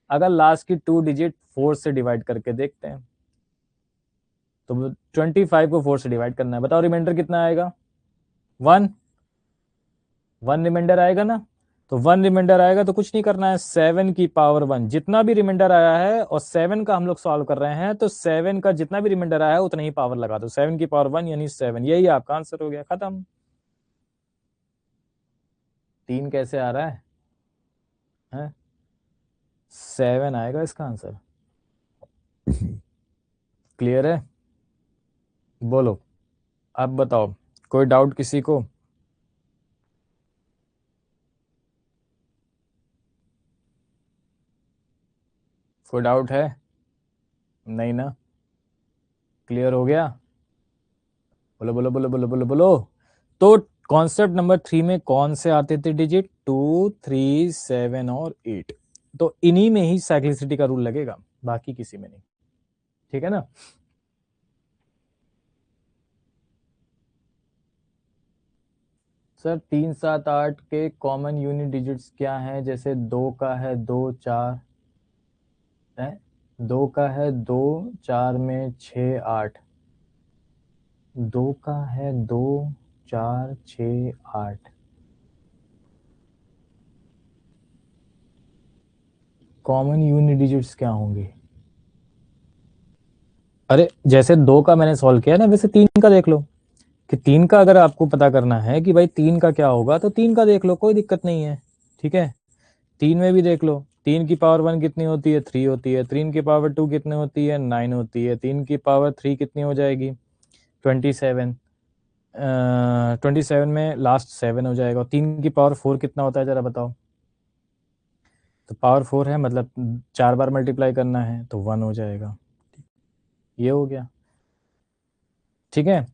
A: अगर लास्ट की 2 डिजिट 4 से डिवाइड करके देखते हैं, तो 25 को 4 से डिवाइड करना है। बताओ रिमाइंडर कितना आएगा? 1 रिमाइंडर आएगा ना। तो 1 रिमाइंडर आएगा तो कुछ नहीं करना है, 7 की पावर 1 जितना भी रिमाइंडर आया है, और 7 का हम लोग सॉल्व कर रहे हैं, तो 7 का जितना भी रिमाइंडर आया है उतना ही पावर लगा दो। 7 की पावर 1 यानी 7, यही आपका आंसर हो गया, खत्म। 3 कैसे आ रहा है? 7 आएगा इसका आंसर। क्लियर है? बोलो, अब बताओ, कोई डाउट किसी को? कोई डाउट है? नहीं ना? क्लियर हो गया? बोलो बोलो बोलो बोलो बोलो बोलो। तो कॉन्सेप्ट नंबर 3 में कौन से आते थे डिजिट? 2, 3, 7 और 8। तो इन्हीं में ही साइक्लिसिटी का रूल लगेगा, बाकी किसी में नहीं, ठीक है ना। सर 3, 7, 8 के कॉमन यूनिट डिजिट्स क्या हैं? जैसे 2 का है 2, 4 है, 2 का है 2, 4 में 6, 8, 2 का है 2, 4, 6, 8। कॉमन यूनिट डिजिट्स क्या होंगे? अरे जैसे 2 का मैंने सॉल्व किया ना, वैसे 3 का देख लो, कि 3 का अगर आपको पता करना है कि भाई 3 का क्या होगा, तो 3 का देख लो, कोई दिक्कत नहीं है, ठीक है। 3 में भी देख लो, 3 की पावर 1 कितनी होती है? 3 होती है। 3 की पावर 2 कितनी होती है? 9 होती है। 3 की पावर 3 कितनी हो जाएगी? 27। 27 में लास्ट 7 हो जाएगा। 3 की पावर 4 कितना होता है, जरा बताओ। तो पावर 4 है, मतलब 4 बार मल्टीप्लाई करना है, तो 1 हो जाएगा। ये हो गया, ठीक है।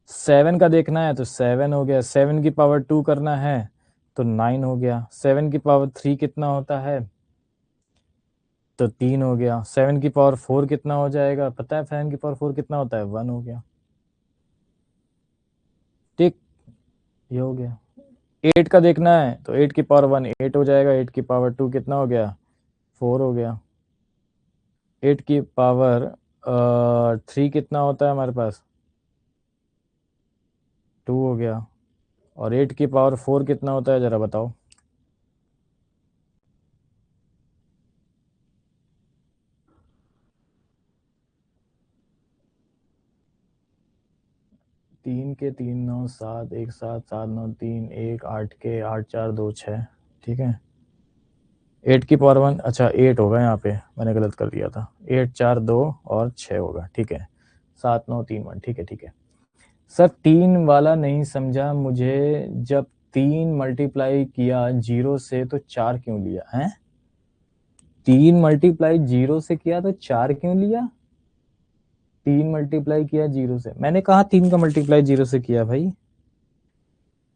A: 7 का देखना है तो 7 हो गया। 7 की पावर 2 करना है तो 9 हो गया। 7 की पावर 3 कितना होता है? तो 3 हो गया। 7 की पावर 4 कितना हो जाएगा? पता है 7 की पावर 4 कितना होता है? 1 हो गया, ठीक। ये हो गया। 8 का देखना है तो 8 की पावर 1 8 हो जाएगा। 8 की पावर 2 कितना हो गया? 4 हो गया। 8 की पावर 3 कितना होता है हमारे पास? 2 हो गया। और 8 की पावर 4 कितना होता है, जरा बताओ। 3 के 3 9 7 1 7 7 9 3 1 8 के 8 4 2 6, ठीक है। 8 की पावर 1, अच्छा 8 होगा, यहाँ पे मैंने गलत कर दिया था। 8 4 2 और 6 होगा, ठीक है। 7 9 3 1, ठीक है ठीक है। सर 3 वाला नहीं समझा मुझे, जब 3 मल्टीप्लाई किया 0 से तो 4 क्यों लिया है? 3 मल्टीप्लाई 0 से किया तो 4 क्यों लिया? 3 मल्टीप्लाई किया 0 से, मैंने कहा 3 का मल्टीप्लाई 0 से किया भाई।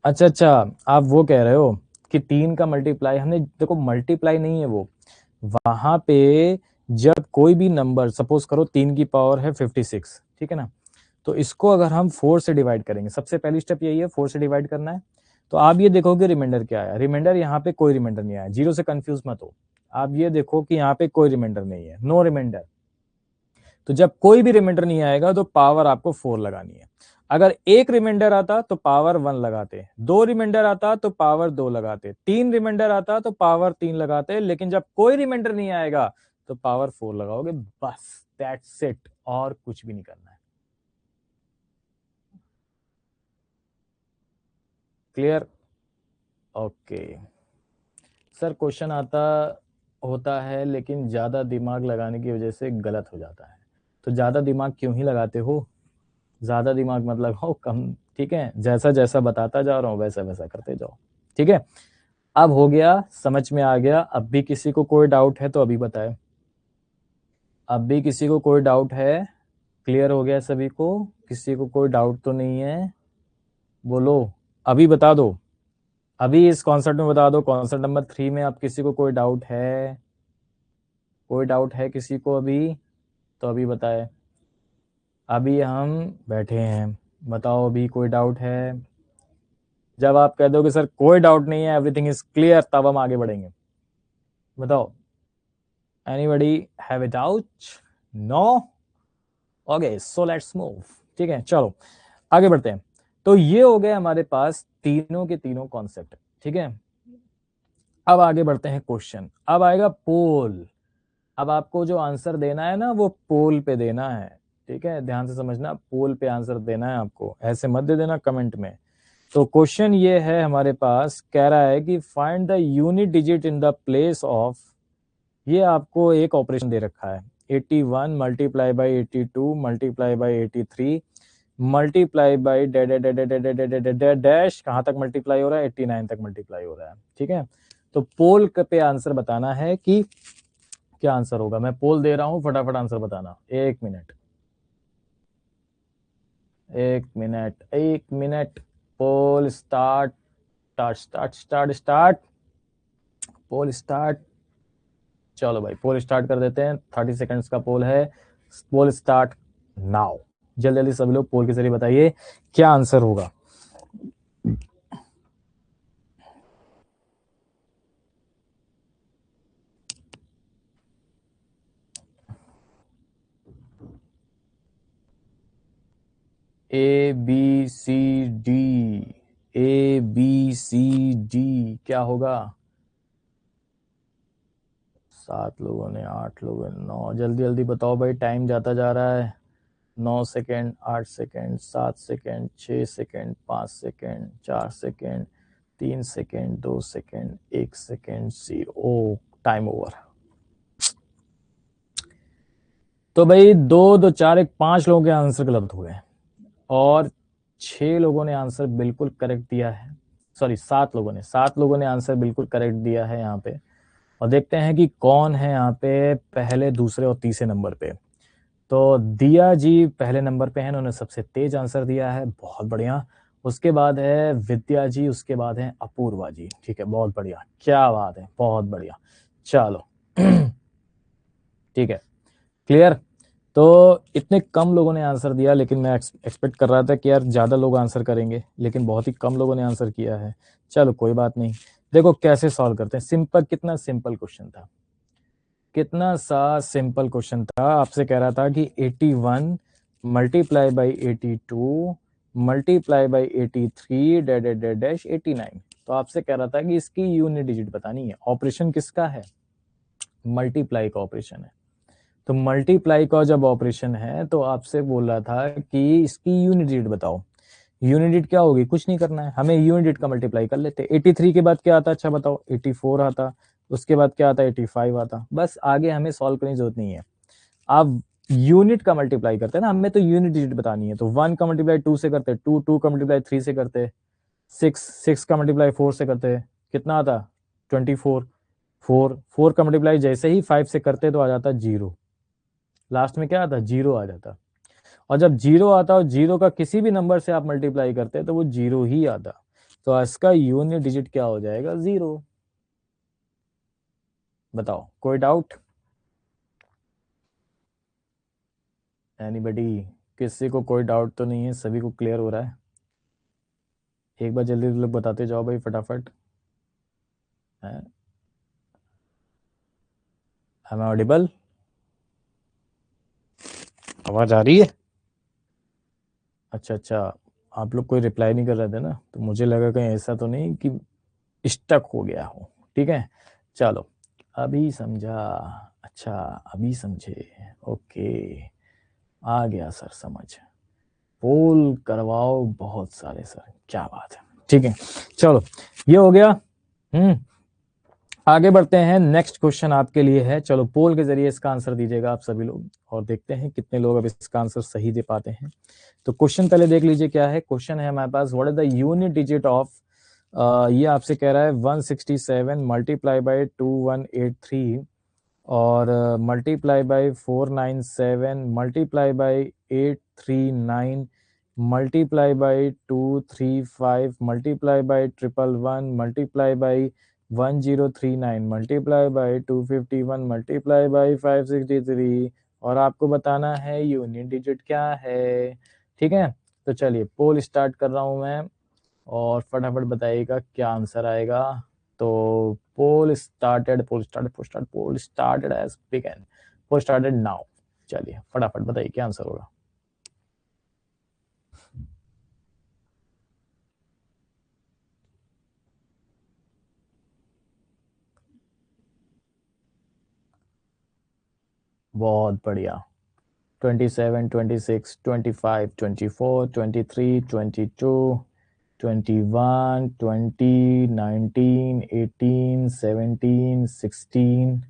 A: अच्छा अच्छा, आप वो कह रहे हो कि 3 का मल्टीप्लाई हमने, देखो मल्टीप्लाई नहीं है वो, वहां पे जब कोई भी नंबर, सपोज करो 3 की पावर है 56, ठीक है ना, तो इसको अगर हम 4 से डिवाइड करेंगे, सबसे पहली स्टेप यही है, 4 से डिवाइड करना है। तो आप ये देखोगे रिमाइंडर क्या आया। रिमाइंडर यहाँ पे कोई रिमाइंडर नहीं आया, 0 से कंफ्यूज मत हो। आप ये देखो कि यहाँ पे कोई रिमाइंडर नहीं है, नो रिमाइंडर। तो जब कोई भी रिमाइंडर नहीं आएगा तो पावर आपको 4 लगानी है। अगर एक रिमाइंडर आता तो पावर 1 लगाते, 2 रिमाइंडर आता तो पावर 2 लगाते, 3 रिमाइंडर आता तो पावर 3 लगाते, लेकिन जब कोई रिमाइंडर नहीं आएगा तो पावर 4 लगाओगे, बस दैट्स इट, और कुछ भी नहीं करना है। क्लियर? ओके। सर क्वेश्चन आता होता है लेकिन ज्यादा दिमाग लगाने की वजह से गलत हो जाता है, तो ज्यादा दिमाग क्यों ही लगाते हो? ज्यादा दिमाग मत लगाओ, कम, ठीक है। जैसा जैसा बताता जा रहा हूँ वैसा वैसा करते जाओ, ठीक है। अब हो गया, समझ में आ गया। अब भी किसी को कोई डाउट है तो अभी बताए। अब भी किसी को कोई डाउट है? क्लियर हो गया सभी को? किसी को कोई डाउट तो नहीं है? बोलो, अभी बता दो, अभी इस कॉन्सेप्ट में बता दो। कॉन्सेप्ट नंबर 3 में अब किसी को कोई डाउट है? कोई डाउट है किसी को अभी? तो अभी बताए, अभी हम बैठे हैं, बताओ अभी कोई डाउट है? जब आप कह दो कि सर कोई डाउट नहीं है, एवरीथिंग इज क्लियर, तब हम आगे बढ़ेंगे। बताओ, anybody have a doubt? No? Okay, so let's move. ठीक है, चलो आगे बढ़ते हैं। तो ये हो गए हमारे पास तीनों के तीनों कॉन्सेप्ट। ठीक है, अब आगे बढ़ते हैं क्वेश्चन। अब आएगा पोल। अब आपको जो आंसर देना है ना, वो पोल पे देना है। ठीक है, ध्यान से समझना, पोल पे आंसर देना है आपको, ऐसे मत दे देना कमेंट में। तो क्वेश्चन ये है हमारे पास, कह रहा है कि find the unit digit in the place of, ये आपको एक ऑपरेशन दे रखा है, 81 multiply by 82 multiply by 83 multiply by dash, कहां तक मल्टीप्लाई हो रहा है? 89 तक मल्टीप्लाई हो रहा है। ठीक है, तो पोल पे आंसर बताना है कि क्या आंसर होगा। मैं पोल दे रहा हूं, फटाफट आंसर बताना। एक मिनट, एक मिनट, एक मिनट। पोल start, start start start start, पोल स्टार्ट। चलो भाई, पोल स्टार्ट कर देते हैं। 30 सेकंड्स का पोल है। पोल स्टार्ट नाउ। जल्दी जल्दी सभी लोग पोल के जरिए बताइए क्या आंसर होगा। A B C D, A B C D क्या होगा? 7 लोगों ने, 8 लोगों ने, 9। जल्दी जल्दी बताओ भाई, टाइम जाता जा रहा है। 9 second, 8 second, 7 second, 6 second, 5 second, 4 second, 3 second, 2 second, 1 second, 0। Time over. तो भाई 2 2 4 1 5 लोगों के आंसर गलत हो गए और 6 लोगों ने आंसर बिल्कुल करेक्ट दिया है। सॉरी, 7 लोगों ने आंसर बिल्कुल करेक्ट दिया है यहाँ पे। और देखते हैं कि कौन है यहाँ पे पहले, दूसरे और तीसरे नंबर पे। तो दिया जी पहले नंबर पे हैं, उन्होंने सबसे तेज आंसर दिया है, बहुत बढ़िया। उसके बाद है विद्या जी, उसके बाद है अपूर्वा जी। ठीक है, बहुत बढ़िया, क्या बात है, बहुत बढ़िया। चलो ठीक है, क्लियर। तो इतने कम लोगों ने आंसर दिया, लेकिन मैं एक्सपेक्ट कर रहा था कि यार ज्यादा लोग आंसर करेंगे, लेकिन बहुत ही कम लोगों ने आंसर किया है। चलो कोई बात नहीं, देखो कैसे सॉल्व करते हैं। सिंपल, कितना सिंपल क्वेश्चन था, कितना सा सिंपल क्वेश्चन था। आपसे कह रहा था कि 81 multiply by 82 multiply by 83 dash 89। तो आपसे कह रहा था कि इसकी यूनिट डिजिट बतानी है। ऑपरेशन किसका है? मल्टीप्लाई का ऑपरेशन है। तो मल्टीप्लाई का जब ऑपरेशन है तो आपसे बोल रहा था कि इसकी यूनिट डिजिट बताओ। यूनिट डिजिट क्या होगी? कुछ नहीं करना है हमें, यूनिट डिजिट का मल्टीप्लाई कर लेते। 83 के बाद क्या आता? अच्छा बताओ, 84 आता। उसके बाद क्या आता? 85 आता। बस आगे हमें सॉल्व करने की जरूरत नहीं है। आप यूनिट का मल्टीप्लाई करते हैं ना, हमें तो यूनिट डिजिट बतानी है। तो 1 का मल्टीप्लाई 2 से करते, 2 का मल्टीप्लाई 3 से करते, 6 का मल्टीप्लाई 4 से करते, कितना आता? 24। 4 का मल्टीप्लाई जैसे ही 5 से करते तो आ जाता 0। लास्ट में क्या आता? 0 आ जाता। और जब 0 आता और 0 का किसी भी नंबर से आप मल्टीप्लाई करते तो वो 0 ही आता। तो इसका यूनिट डिजिट क्या हो जाएगा? 0। बताओ, कोई डाउट? एनीबडी? किसी को कोई डाउट तो नहीं है? सभी को क्लियर हो रहा है? एक बार जल्दी लोग बताते जाओ भाई, फटाफट। Am I audible? आवाज आ रही है? अच्छा अच्छा, आप लोग कोई रिप्लाई नहीं कर रहे थे ना, तो मुझे लगा कहीं ऐसा तो नहीं कि स्टक हो गया हो। ठीक है, चलो अभी समझा। अच्छा, अभी समझे, ओके, आ गया सर समझ। पोल करवाओ बहुत सारे सर, क्या बात है। ठीक है, चलो ये हो गया। आगे बढ़ते हैं। नेक्स्ट क्वेश्चन आपके लिए है। चलो पोल के जरिए इसका आंसर दीजिएगा आप सभी लोग, और देखते हैं कितने लोग अब इसका आंसर सही दे पाते हैं। तो क्वेश्चन पहले देख लीजिए क्या है। क्वेश्चन है हमारे पास, what is the unit digit of, ये आपसे कह रहा है 167 मल्टीप्लाई बाई 2183 और multiply by 497 multiply by 839 multiply by 235 multiply by 111 multiply by 1039 multiply by 251 multiply by 563 और आपको बताना है यूनिट डिजिट क्या है। ठीक है, तो चलिए पोल स्टार्ट कर रहा हूं मैं और फटाफट बताइएगा क्या आंसर आएगा। तो पोल स्टार्टेड एज बिगन, पोल स्टार्टेड नाउ। चलिए फटाफट बताइए क्या आंसर होगा। बहुत बढ़िया। 27, 26, 25, 24, 23, 22, 21, 20, 19, 18, 17, 16,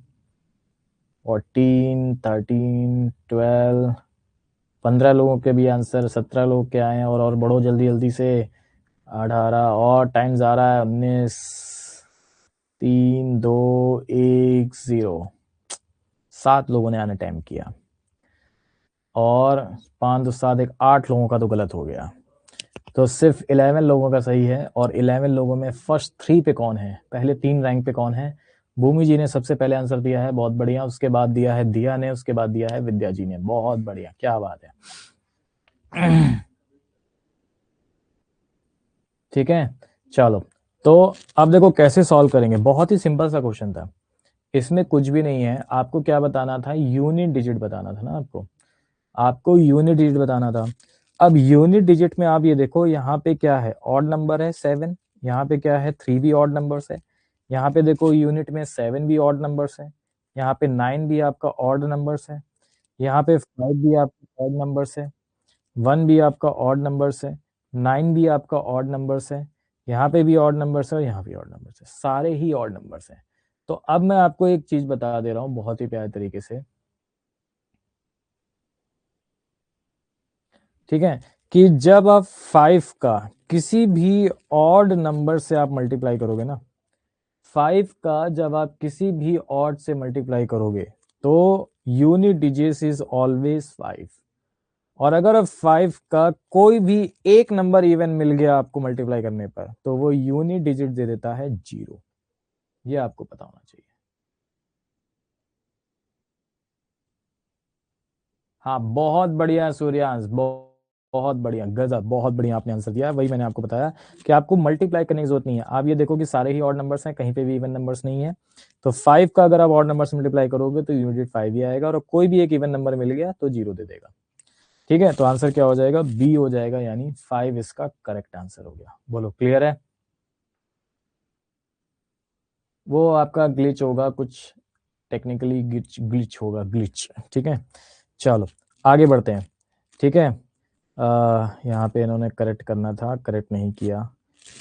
A: 14, 13, 12, 15 लोगों के भी आंसर, 17 लोग के आए हैं और बढ़ो जल्दी जल्दी से। 18 और टाइम्स आ रहा है, 19, 3, 2, 1, 0। 7 लोगों ने आने टाइम किया और 5 2 7 1 8 लोगों का तो गलत हो गया। तो सिर्फ 11 लोगों का सही है और 11 लोगों में फर्स्ट 3 पे कौन है, पहले 3 रैंक पे कौन है। भूमि जी ने सबसे पहले आंसर दिया है, बहुत बढ़िया। उसके बाद दिया है दिया ने, उसके बाद दिया है विद्या जी ने, बहुत बढ़िया, क्या बात है। ठीक है, चलो तो अब देखो कैसे सॉल्व करेंगे। बहुत ही सिंपल सा क्वेश्चन था, इसमें कुछ भी नहीं है। आपको क्या बताना था, यूनिट डिजिट बताना था ना आपको यूनिट डिजिट बताना था। अब यूनिट डिजिट में आप ये देखो, यहाँ पे क्या है, ऑड नंबर है 7, यहाँ पे क्या है 3 भी ऑड नंबर्स है, यहाँ पे देखो यूनिट में 7 भी ऑड नंबर्स है, यहाँ पे 9 भी आपका ऑड नंबर्स है, यहाँ पे 5 भी आपका ऑड नंबर्स है, 1 भी आपका ऑड नंबर्स है, 9 भी आपका ऑड नंबर्स है, यहाँ पे भी ऑड नंबर्स है और यहाँ भी ऑड नंबर्स है, सारे ही ऑड नंबर्स हैं। तो अब मैं आपको एक चीज बता दे रहा हूँ बहुत ही प्यारे तरीके से, ठीक है, कि जब आप 5 का किसी भी ऑड नंबर से आप मल्टीप्लाई करोगे ना, 5 का जब आप किसी भी ऑड से मल्टीप्लाई करोगे तो यूनिट डिजिट इज ऑलवेज 5। और अगर अब 5 का कोई भी एक नंबर इवन मिल गया आपको मल्टीप्लाई करने पर तो वो यूनिट डिजिट दे देता है 0। ये आपको पता होना चाहिए। हाँ बहुत बढ़िया सूर्यांश, बहुत बढ़िया, गजब, बहुत बढ़िया आपने आंसर दिया। वही मैंने आपको बताया कि आपको मल्टीप्लाई करने की जरूरत नहीं है। आप ये देखो कि सारे ही ऑड नंबर्स हैं, कहीं पे भी इवन नंबर्स नहीं है। तो 5 का अगर आप ऑड नंबर से मल्टीप्लाई करोगे तो यूनिट 5 ही आएगा और कोई भी एक इवन नंबर मिल गया तो 0 दे देगा। ठीक है, तो आंसर क्या हो जाएगा, बी हो जाएगा, यानी 5 इसका करेक्ट आंसर हो गया। बोलो क्लियर है। वो आपका ग्लिच होगा कुछ, टेक्निकली ग्लिच ग्लिच होगा, ग्लिच। ठीक है, चलो आगे बढ़ते हैं। ठीक है, यहाँ पे इन्होंने करेक्ट करना था, करेक्ट नहीं किया,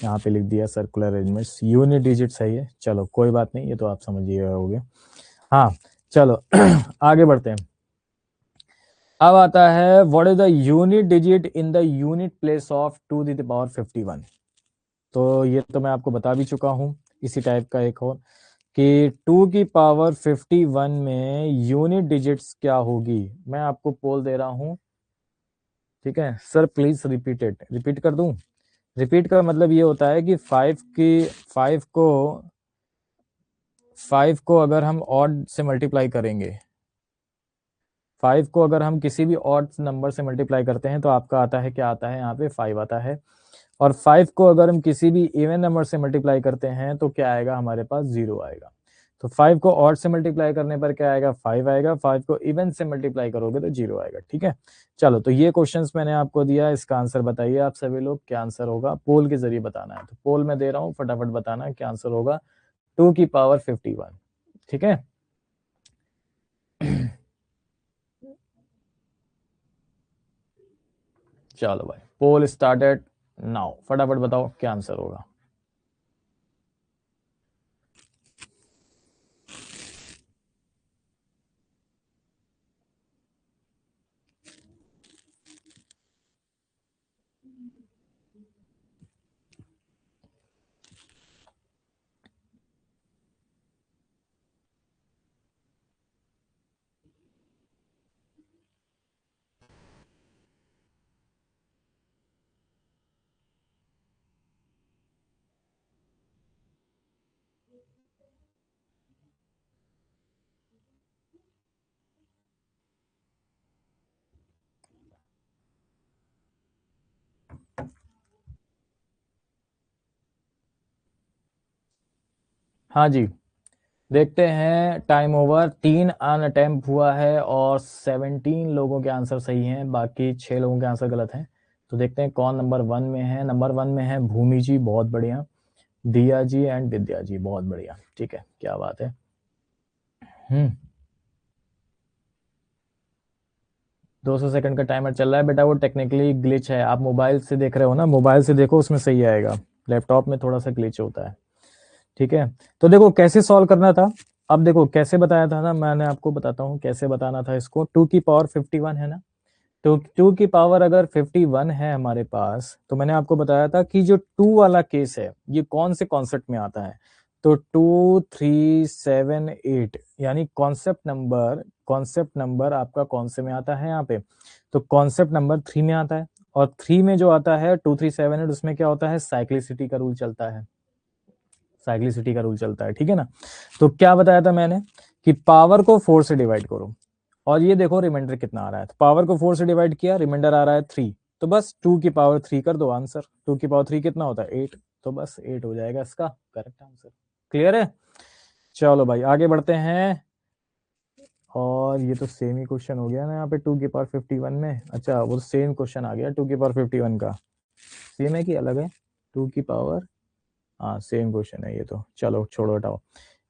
A: यहाँ पे लिख दिया सर्कुलर अरेंजमेंट्स, यूनिट डिजिट सही है। चलो कोई बात नहीं, ये तो आप समझिए होगे। हाँ चलो आगे बढ़ते हैं। अब आता है what is the unit digit in the unit place of 2 to the power 51। तो ये तो मैं आपको बता भी चुका हूं। इसी टाइप का एक और कि 2 की पावर 51 में यूनिट डिजिट्स क्या होगी, मैं आपको पोल दे रहा हूं। ठीक है sir, please repeat it, repeat कर दूं। रिपीट का मतलब ये होता है कि 5 को अगर हम ऑड से मल्टीप्लाई करेंगे, 5 को अगर हम किसी भी ऑड नंबर से मल्टीप्लाई करते हैं तो आपका आता है, क्या आता है, यहाँ पे 5 आता है। और 5 को अगर हम किसी भी इवन नंबर से मल्टीप्लाई करते हैं तो क्या आएगा, हमारे पास 0 आएगा। तो 5 को ऑड से मल्टीप्लाई करने पर क्या आएगा, 5 आएगा। 5 को इवन से मल्टीप्लाई करोगे तो 0 आएगा। ठीक है, चलो तो ये क्वेश्चंस मैंने आपको दिया, इसका आंसर बताइए आप सभी लोग, क्या आंसर होगा। पोल के जरिए बताना है, तो पोल में दे रहा हूँ, फटाफट बताना क्या आंसर होगा। 2 की पावर 51। ठीक है चलो भाई, पोल स्टार्टेड नाउ, फटाफट बताओ क्या आंसर होगा। हाँ जी, देखते हैं। Time over. 3 अनअटेम्प्ट हुआ है और 17 लोगों के आंसर सही हैं, बाकी 6 लोगों के आंसर गलत हैं। तो देखते हैं कौन नंबर 1 में है। नंबर 1 में है भूमि जी, बहुत बढ़िया। दिया जी एंड विद्या जी, बहुत बढ़िया। ठीक है, क्या बात है। 200 सेकंड का टाइमर चल रहा है बेटा, वो टेक्निकली ग्लिच है। आप मोबाइल से देख रहे हो ना, मोबाइल से देखो, उसमें सही आएगा। लैपटॉप में थोड़ा सा ग्लिच होता है। ठीक है, तो देखो कैसे सॉल्व करना था। अब देखो कैसे बताया था ना, मैंने आपको बताता हूँ कैसे बताना था इसको। 2 की पावर 51 है ना, तो 2 की पावर अगर 51 है हमारे पास, तो मैंने आपको बताया था कि जो 2 वाला केस है ये कौन से कॉन्सेप्ट में आता है। तो 2 3 7 8 यानी कॉन्सेप्ट नंबर आपका कौन से में आता है यहाँ पे, तो कॉन्सेप्ट नंबर 3 में आता है। और 3 में जो आता है 2 3 7 8, उसमें क्या होता है, साइक्लिसिटी का रूल चलता है। साइक्लिसिटी का रूल चलता है, ठीक है ना। तो क्या बताया था मैंने कि पावर को 4 से डिवाइड करो, और ये देखो रिमाइंडर कितना आ रहा है। तो पावर को 4 से डिवाइड किया, रिमाइंडर आ रहा है 3, तो बस 2 की पावर 3 कर दो आंसर। 2 की पावर 3 कितना होता है, 8, तो बस 8 हो जाएगा इसका करेक्ट आंसर। क्लियर है। चलो भाई आगे बढ़ते हैं। और ये तो सेम ही क्वेश्चन हो गया ना यहाँ पे 2 की पावर 51 में। अच्छा, वो सेम क्वेश्चन आ गया 2 की पावर 51 का। सेम है कि अलग है 2 की पावर, हाँ सेम क्वेश्चन है ये तो। चलो छोड़ो हटाओ।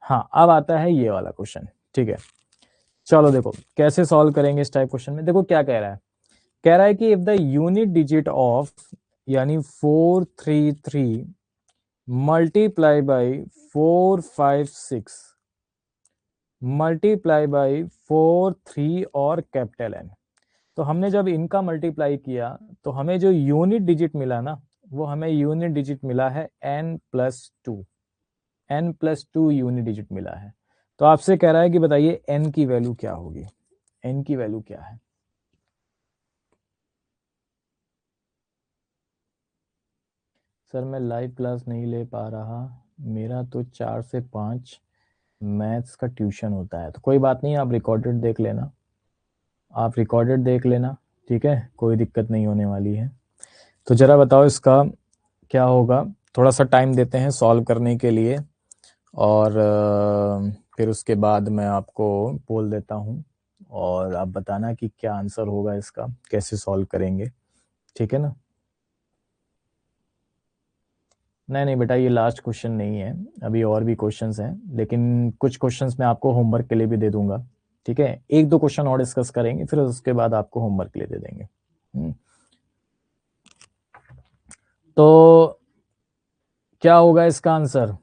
A: हाँ, अब आता है ये वाला क्वेश्चन। ठीक है, चलो देखो कैसे सॉल्व करेंगे इस टाइप क्वेश्चन में। देखो क्या कह रहा है, कह रहा है कि if the unit digit of यानी 433 मल्टीप्लाई बाई 456 मल्टीप्लाई बाई 43 और कैपिटल एन। तो हमने जब इनका मल्टीप्लाई किया तो हमें जो यूनिट डिजिट मिला ना, वो हमें यूनिट डिजिट मिला है n+2। n+2 यूनिट डिजिट मिला है। तो आपसे कह रहा है कि बताइए n की वैल्यू क्या होगी। n की वैल्यू क्या है। सर मैं लाइव क्लास नहीं ले पा रहा, मेरा तो 4 से 5 मैथ्स का ट्यूशन होता है। तो कोई बात नहीं, आप रिकॉर्डेड देख लेना, आप रिकॉर्डेड देख लेना। ठीक है, कोई दिक्कत नहीं होने वाली है। तो जरा बताओ इसका क्या होगा। थोड़ा सा टाइम देते हैं सॉल्व करने के लिए, और फिर उसके बाद मैं आपको बोल देता हूँ, और आप बताना कि क्या आंसर होगा इसका, कैसे सॉल्व करेंगे। ठीक है ना। नहीं नहीं बेटा, ये लास्ट क्वेश्चन नहीं है, अभी और भी क्वेश्चंस हैं, लेकिन कुछ क्वेश्चंस मैं आपको होमवर्क के लिए भी दे दूंगा। ठीक है, एक दो क्वेश्चन और डिस्कस करेंगे, फिर उसके बाद आपको होमवर्क के लिए दे देंगे। तो क्या होगा इसका आंसर।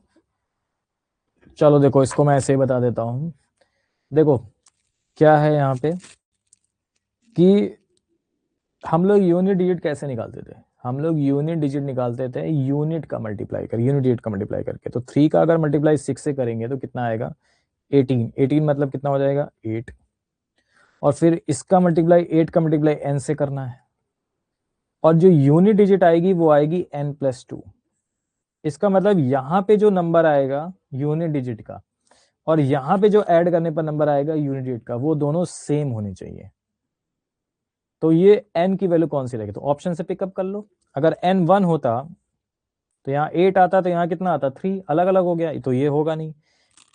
A: चलो देखो, इसको मैं ऐसे ही बता देता हूँ। देखो क्या है यहाँ पे कि हम लोग यूनिट डिजिट कैसे निकालते थे। हम लोग यूनिट डिजिट निकालते थे यूनिट का मल्टीप्लाई कर, यूनिट डिजिट का मल्टीप्लाई करके। तो 3 का अगर मल्टीप्लाई 6 से करेंगे तो कितना आएगा, 18। 18 मतलब कितना हो जाएगा, 8। और फिर इसका मल्टीप्लाई 8 का मल्टीप्लाई n से करना है, और जो यूनिट डिजिट आएगी वो आएगी n+2। इसका मतलब यहाँ पे जो नंबर आएगा यूनिट डिजिट का, और यहाँ पे जो ऐड करने पर नंबर आएगा यूनिट डिजिट का, वो दोनों सेम होने चाहिए। तो ये n की वैल्यू कौन सी लगेगी, तो ऑप्शन से पिकअप कर लो। अगर n 1 होता तो यहाँ 8 आता, तो यहाँ कितना आता, 3। अलग अलग हो गया, तो ये होगा नहीं।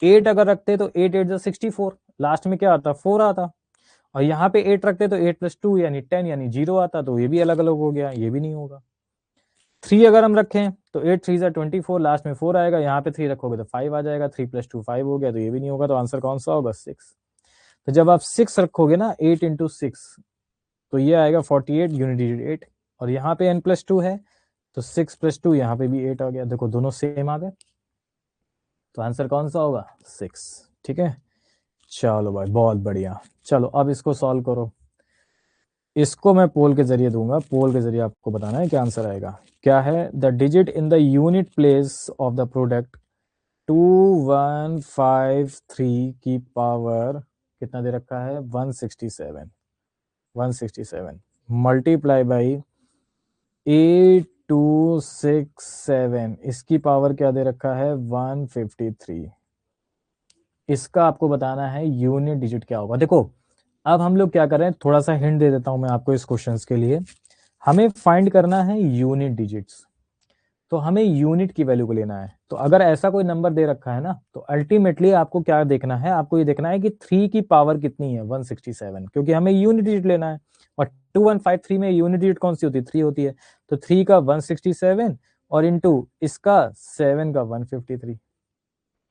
A: 8 अगर रखते तो 8 8 64, लास्ट में क्या आता, 4 आता। और यहाँ पे 8 रखते तो 8+2 यानी 10 यानी 0 आता, तो ये भी अलग अलग हो गया, ये भी नहीं होगा। 3 अगर हम रखें तो 8 3 24, लास्ट में 4 आएगा, यहाँ पे 3 रखोगे तो 5 आ जाएगा, 3+2 5 हो गया, तो ये भी नहीं होगा। तो आंसर कौन सा होगा, 6। तो जब आप 6 रखोगे ना, 8 × 6, तो ये आएगा 48, यूनिट डिजिट 8। और यहाँ पे n+2 है, तो 6+2 यहाँ पे भी 8 आ गया। देखो दोनों सेम आ गए, तो आंसर कौन सा होगा, 6। ठीक है, चलो भाई बहुत बढ़िया। चलो अब इसको सॉल्व करो। इसको मैं पोल के जरिए दूंगा, पोल के जरिए आपको बताना है क्या आंसर आएगा। क्या है, the digit in the unit place of the product 2153 की पावर कितना दे रखा है, 167। 167 मल्टीप्लाई बाई 8267, इसकी पावर क्या दे रखा है, 153। इसका आपको बताना है यूनिट डिजिट क्या होगा। देखो अब हम लोग क्या कर रहे हैं, थोड़ा सा हिंट दे देता हूं मैं आपको इस क्वेश्चंस के लिए। हमें फाइंड करना है यूनिट डिजिट्स। तो हमें यूनिट की वैल्यू को लेना है। तो अगर ऐसा कोई नंबर दे रखा है ना, तो अल्टीमेटली आपको क्या देखना है, आपको ये देखना है कि 3 की पावर कितनी है, 167, क्योंकि हमें यूनिट डिजिट लेना है। और 2153 में यूनिट डिजिट कौन सी होती है, 3 होती है। तो 3 का 167 और इंटू इसका 7 का 153।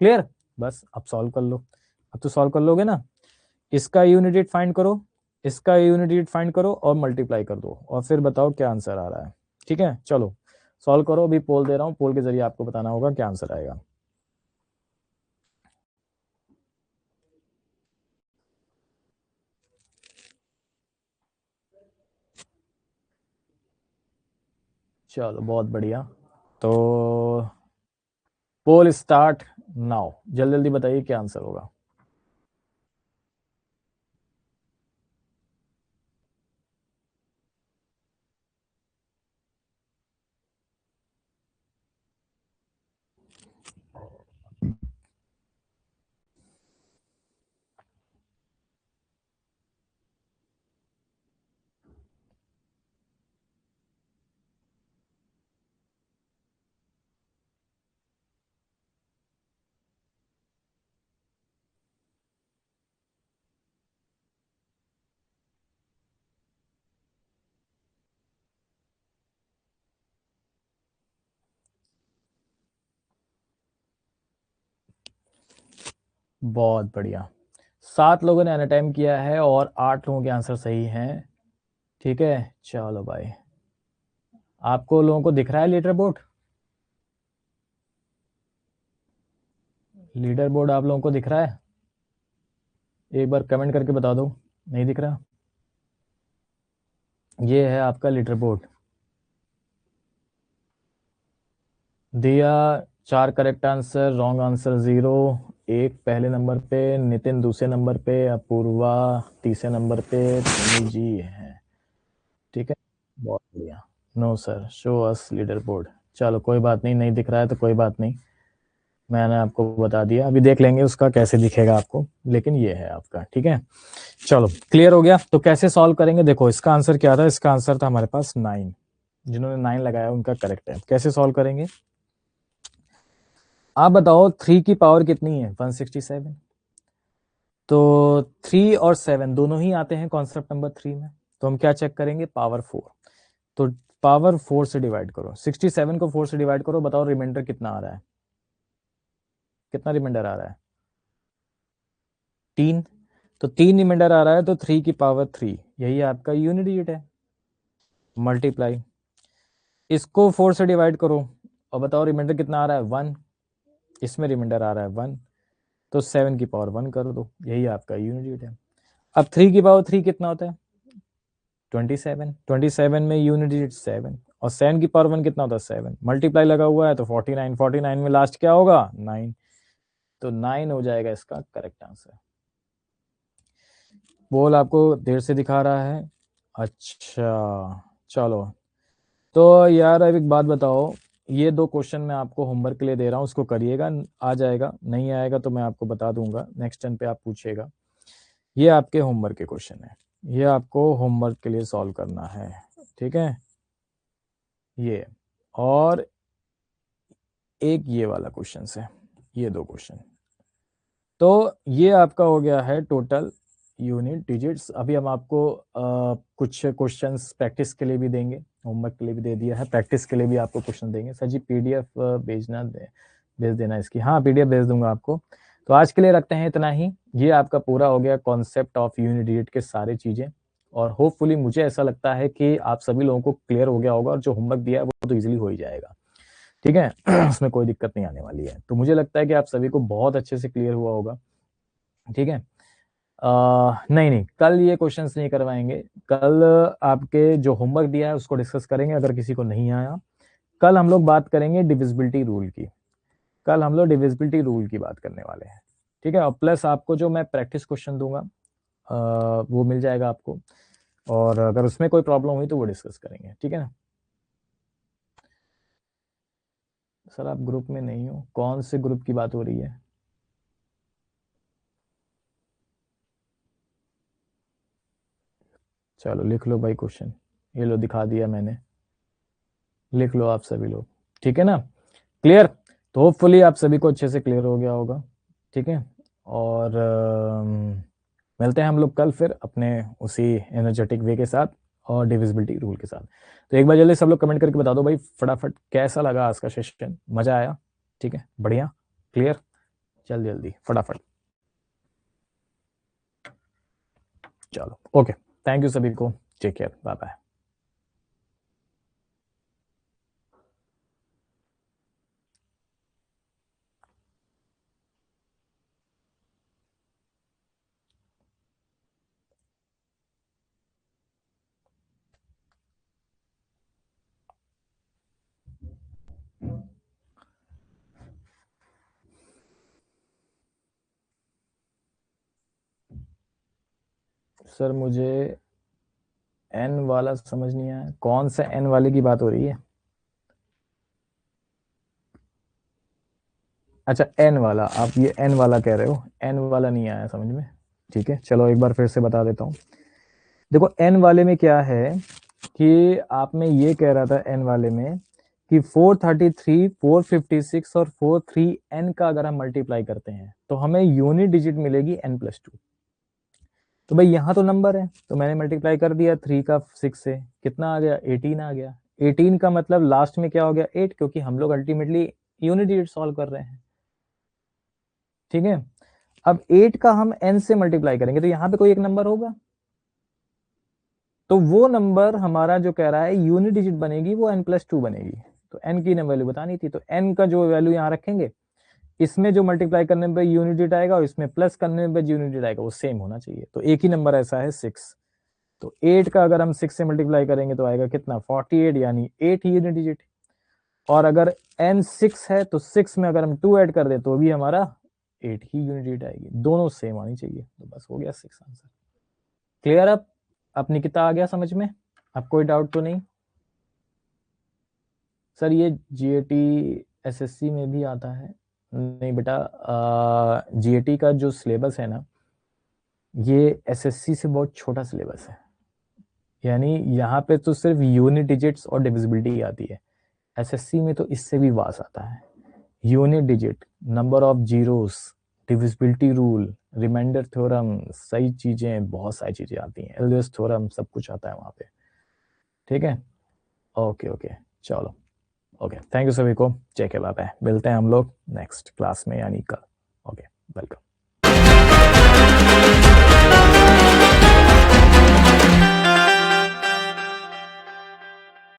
A: क्लियर? बस अब सॉल्व कर लो। अब तो सॉल्व कर लोगे ना। इसका यूनिट डिजिट फाइंड करो, इसका यूनिट डिजिट फाइंड करो और मल्टीप्लाई कर दो, और फिर बताओ क्या आंसर आ रहा है। ठीक है, चलो सॉल्व करो। अभी पोल दे रहा हूं, पोल के जरिए आपको बताना होगा क्या आंसर आएगा। चलो बहुत बढ़िया। तो पोल स्टार्ट नाउ, जल्दी जल्दी बताइए क्या आंसर होगा। बहुत बढ़िया। 7 लोगों ने अनटाइम किया है और 8 लोगों के आंसर सही हैं। ठीक है, चलो भाई। आपको लोगों को दिख रहा है लीडर बोर्ड? लीडर बोर्ड आप लोगों को दिख रहा है? एक बार कमेंट करके बता दो, नहीं दिख रहा? ये है आपका लीडर बोर्ड। दिया 4 करेक्ट आंसर, रॉन्ग आंसर 0। एक पहले नंबर पे, नितिन दूसरे नंबर पे, अपूर्वा तीसरे नंबर पे, धोनी जी है। ठीक है, बहुत बढ़िया। No sir, show us leader board. चलो कोई बात नहीं, नहीं दिख रहा है तो कोई बात नहीं, मैंने आपको बता दिया। अभी देख लेंगे उसका कैसे दिखेगा आपको, लेकिन ये है आपका। ठीक है, चलो क्लियर हो गया। तो कैसे सॉल्व करेंगे, देखो इसका आंसर क्या था, इसका आंसर था हमारे पास 9। जिन्होंने 9 लगाया उनका करेक्ट है। कैसे सॉल्व करेंगे आप बताओ। 3 की पावर कितनी है, 167। तो 3 और 7 दोनों ही आते हैं कॉन्सेप्ट नंबर 3 में। तो हम क्या चेक करेंगे, पावर 4। तो पावर 4 से डिवाइड करो, 67 को 4 से डिवाइड करो, बताओ रिमाइंडर कितना आ रहा है, कितना रिमाइंडर आ रहा है, 3। तो 3 रिमाइंडर आ रहा है, तो 3 की पावर 3, यही आपका यूनिट डिजिट है। मल्टीप्लाई, इसको 4 से डिवाइड करो और बताओ रिमाइंडर कितना आ रहा है, 1। इसमें रिमाइंडर आ रहा है 1, तो 7 की पावर 1 कर दो, यही आपका यूनिट डिजिट है। अब 3 की पावर 3 कितना होता है, 27। 27 में यूनिट डिजिट 7, और 7 की पावर 1 कितना होता है, 7। मल्टीप्लाई लगा हुआ है तो 49, 49 में लास्ट क्या होगा, 9। तो 9 हो जाएगा इसका करेक्ट आंसर। बोल आपको देर से दिखा रहा है, अच्छा चलो। तो यार अब एक बात बताओ, ये 2 क्वेश्चन मैं आपको होमवर्क के लिए दे रहा हूँ, उसको करिएगा। आ जाएगा, नहीं आएगा तो मैं आपको बता दूंगा, नेक्स्ट टाइम पे आप पूछिएगा। ये आपके होमवर्क के क्वेश्चन है, ये आपको होमवर्क के लिए सॉल्व करना है। ठीक है, ये और एक ये वाला क्वेश्चन है, ये 2 क्वेश्चन। तो ये आपका हो गया है टोटल यूनिट डिजिट्स। अभी हम आपको कुछ क्वेश्चंस प्रैक्टिस के लिए भी देंगे, होमवर्क के लिए भी दे दिया है, प्रैक्टिस के लिए भी आपको क्वेश्चन देंगे। सर जी पीडीएफ भेज देना इसकी। हाँ पीडीएफ भेज दूंगा आपको। तो आज के लिए रखते हैं इतना ही। ये आपका पूरा हो गया कॉन्सेप्ट ऑफ यूनिट डिजिट के सारे चीजें, और होपफुली मुझे ऐसा लगता है कि आप सभी लोगों को क्लियर हो गया होगा, और जो होमवर्क दिया है वो तो इजीली हो ही जाएगा। ठीक है उसमें कोई दिक्कत नहीं आने वाली है। तो मुझे लगता है कि आप सभी को बहुत अच्छे से क्लियर हुआ होगा। ठीक है, नहीं नहीं, कल ये क्वेश्चंस नहीं करवाएंगे। कल आपके जो होमवर्क दिया है उसको डिस्कस करेंगे, अगर किसी को नहीं आया। कल हम लोग बात करेंगे डिविजिबिलिटी रूल की। कल हम लोग डिविजिबिलिटी रूल की बात करने वाले हैं। ठीक है, और प्लस आपको जो मैं प्रैक्टिस क्वेश्चन दूंगा वो मिल जाएगा आपको, और अगर उसमें कोई प्रॉब्लम हुई तो वो डिस्कस करेंगे। ठीक है ना। सर आप ग्रुप में नहीं हो, कौन से ग्रुप की बात हो रही है? चलो लिख लो भाई क्वेश्चन, ये लो दिखा दिया मैंने, लिख लो आप सभी लोग। ठीक है ना, क्लियर। तो होपफुली आप सभी को अच्छे से क्लियर हो गया होगा, ठीक है। और मिलते हैं हम लोग कल फिर अपने उसी एनर्जेटिक वे के साथ और डिविजिबिलिटी रूल के साथ। तो एक बार जल्दी सब लोग कमेंट करके बता दो भाई फटाफट, कैसा लगा आज का सेशन, मजा आया, ठीक है, बढ़िया, क्लियर, जल्दी जल्दी फटाफट। चलो ओके, थैंक यू सभी को, take care, bye bye. Sir मुझे एन वाला समझ नहीं आया, कौन सा एन वाले की बात हो रही है? अच्छा एन वाला, आप ये एन वाला कह रहे हो, एन वाला नहीं आया समझ में, ठीक है। चलो एक बार फिर से बता देता हूँ। देखो एन वाले में क्या है कि आप में ये कह रहा था एन वाले में कि 433, 456 और 43n का अगर हम मल्टीप्लाई करते हैं तो हमें यूनिट डिजिट मिलेगी n+2। तो भाई यहाँ तो नंबर है, तो मैंने मल्टीप्लाई कर दिया 3 का 6 से, कितना आ गया, 18 आ गया। 18 का मतलब लास्ट में क्या हो गया, 8, क्योंकि हम लोग अल्टीमेटली यूनिट डिजिट सॉल्व कर रहे हैं, ठीक है। अब 8 का हम n से मल्टीप्लाई करेंगे तो यहाँ पे कोई एक नंबर होगा, तो वो नंबर हमारा जो कह रहा है यूनिट डिजिट बनेगी वो n+2 बनेगी। तो n की वैल्यू बतानी थी, तो n का जो वैल्यू यहाँ रखेंगे, इसमें जो मल्टीप्लाई करने पे यूनिट डिजिट आएगा और इसमें प्लस करने पे यूनिट डिजिट आएगा, वो सेम होना चाहिए। तो एक ही नंबर ऐसा है 6। तो 8 का अगर हम 6 से मल्टीप्लाई करेंगे तो आएगा कितना, 48, यानी 8 यूनिट डिजिट। और अगर n 6 है तो 6 में अगर हम 2 ऐड कर दे तो भी हमारा 8 ही यूनिट डिजिट आएगी, दोनों सेम आनी चाहिए। तो बस हो गया 6 आंसर, क्लियर। अब निकिता आ गया समझ में, अब कोई डाउट तो नहीं? सर ये जीएटी एसएससी में भी आता है? नहीं बेटा, जीएटी का जो सिलेबस है ना, ये एसएससी से बहुत छोटा सिलेबस है, यानी यहाँ पे तो सिर्फ यूनिट डिजिट्स और डिविजिबिलिटी आती है। एसएससी में तो इससे भी वास आता है, unit digit, number of zeros, divisibility rule, remainder theorem, सही चीजें, बहुत सारी चीजें आती हैं, एल्डियस थ्योरम, सब कुछ आता है वहाँ पे, ठीक है। ओके ओके, चलो ओके, थैंक यू सभी को, चेक है, बाय बाय, मिलते हैं हम लोग नेक्स्ट क्लास में यानी कल। Okay, welcome.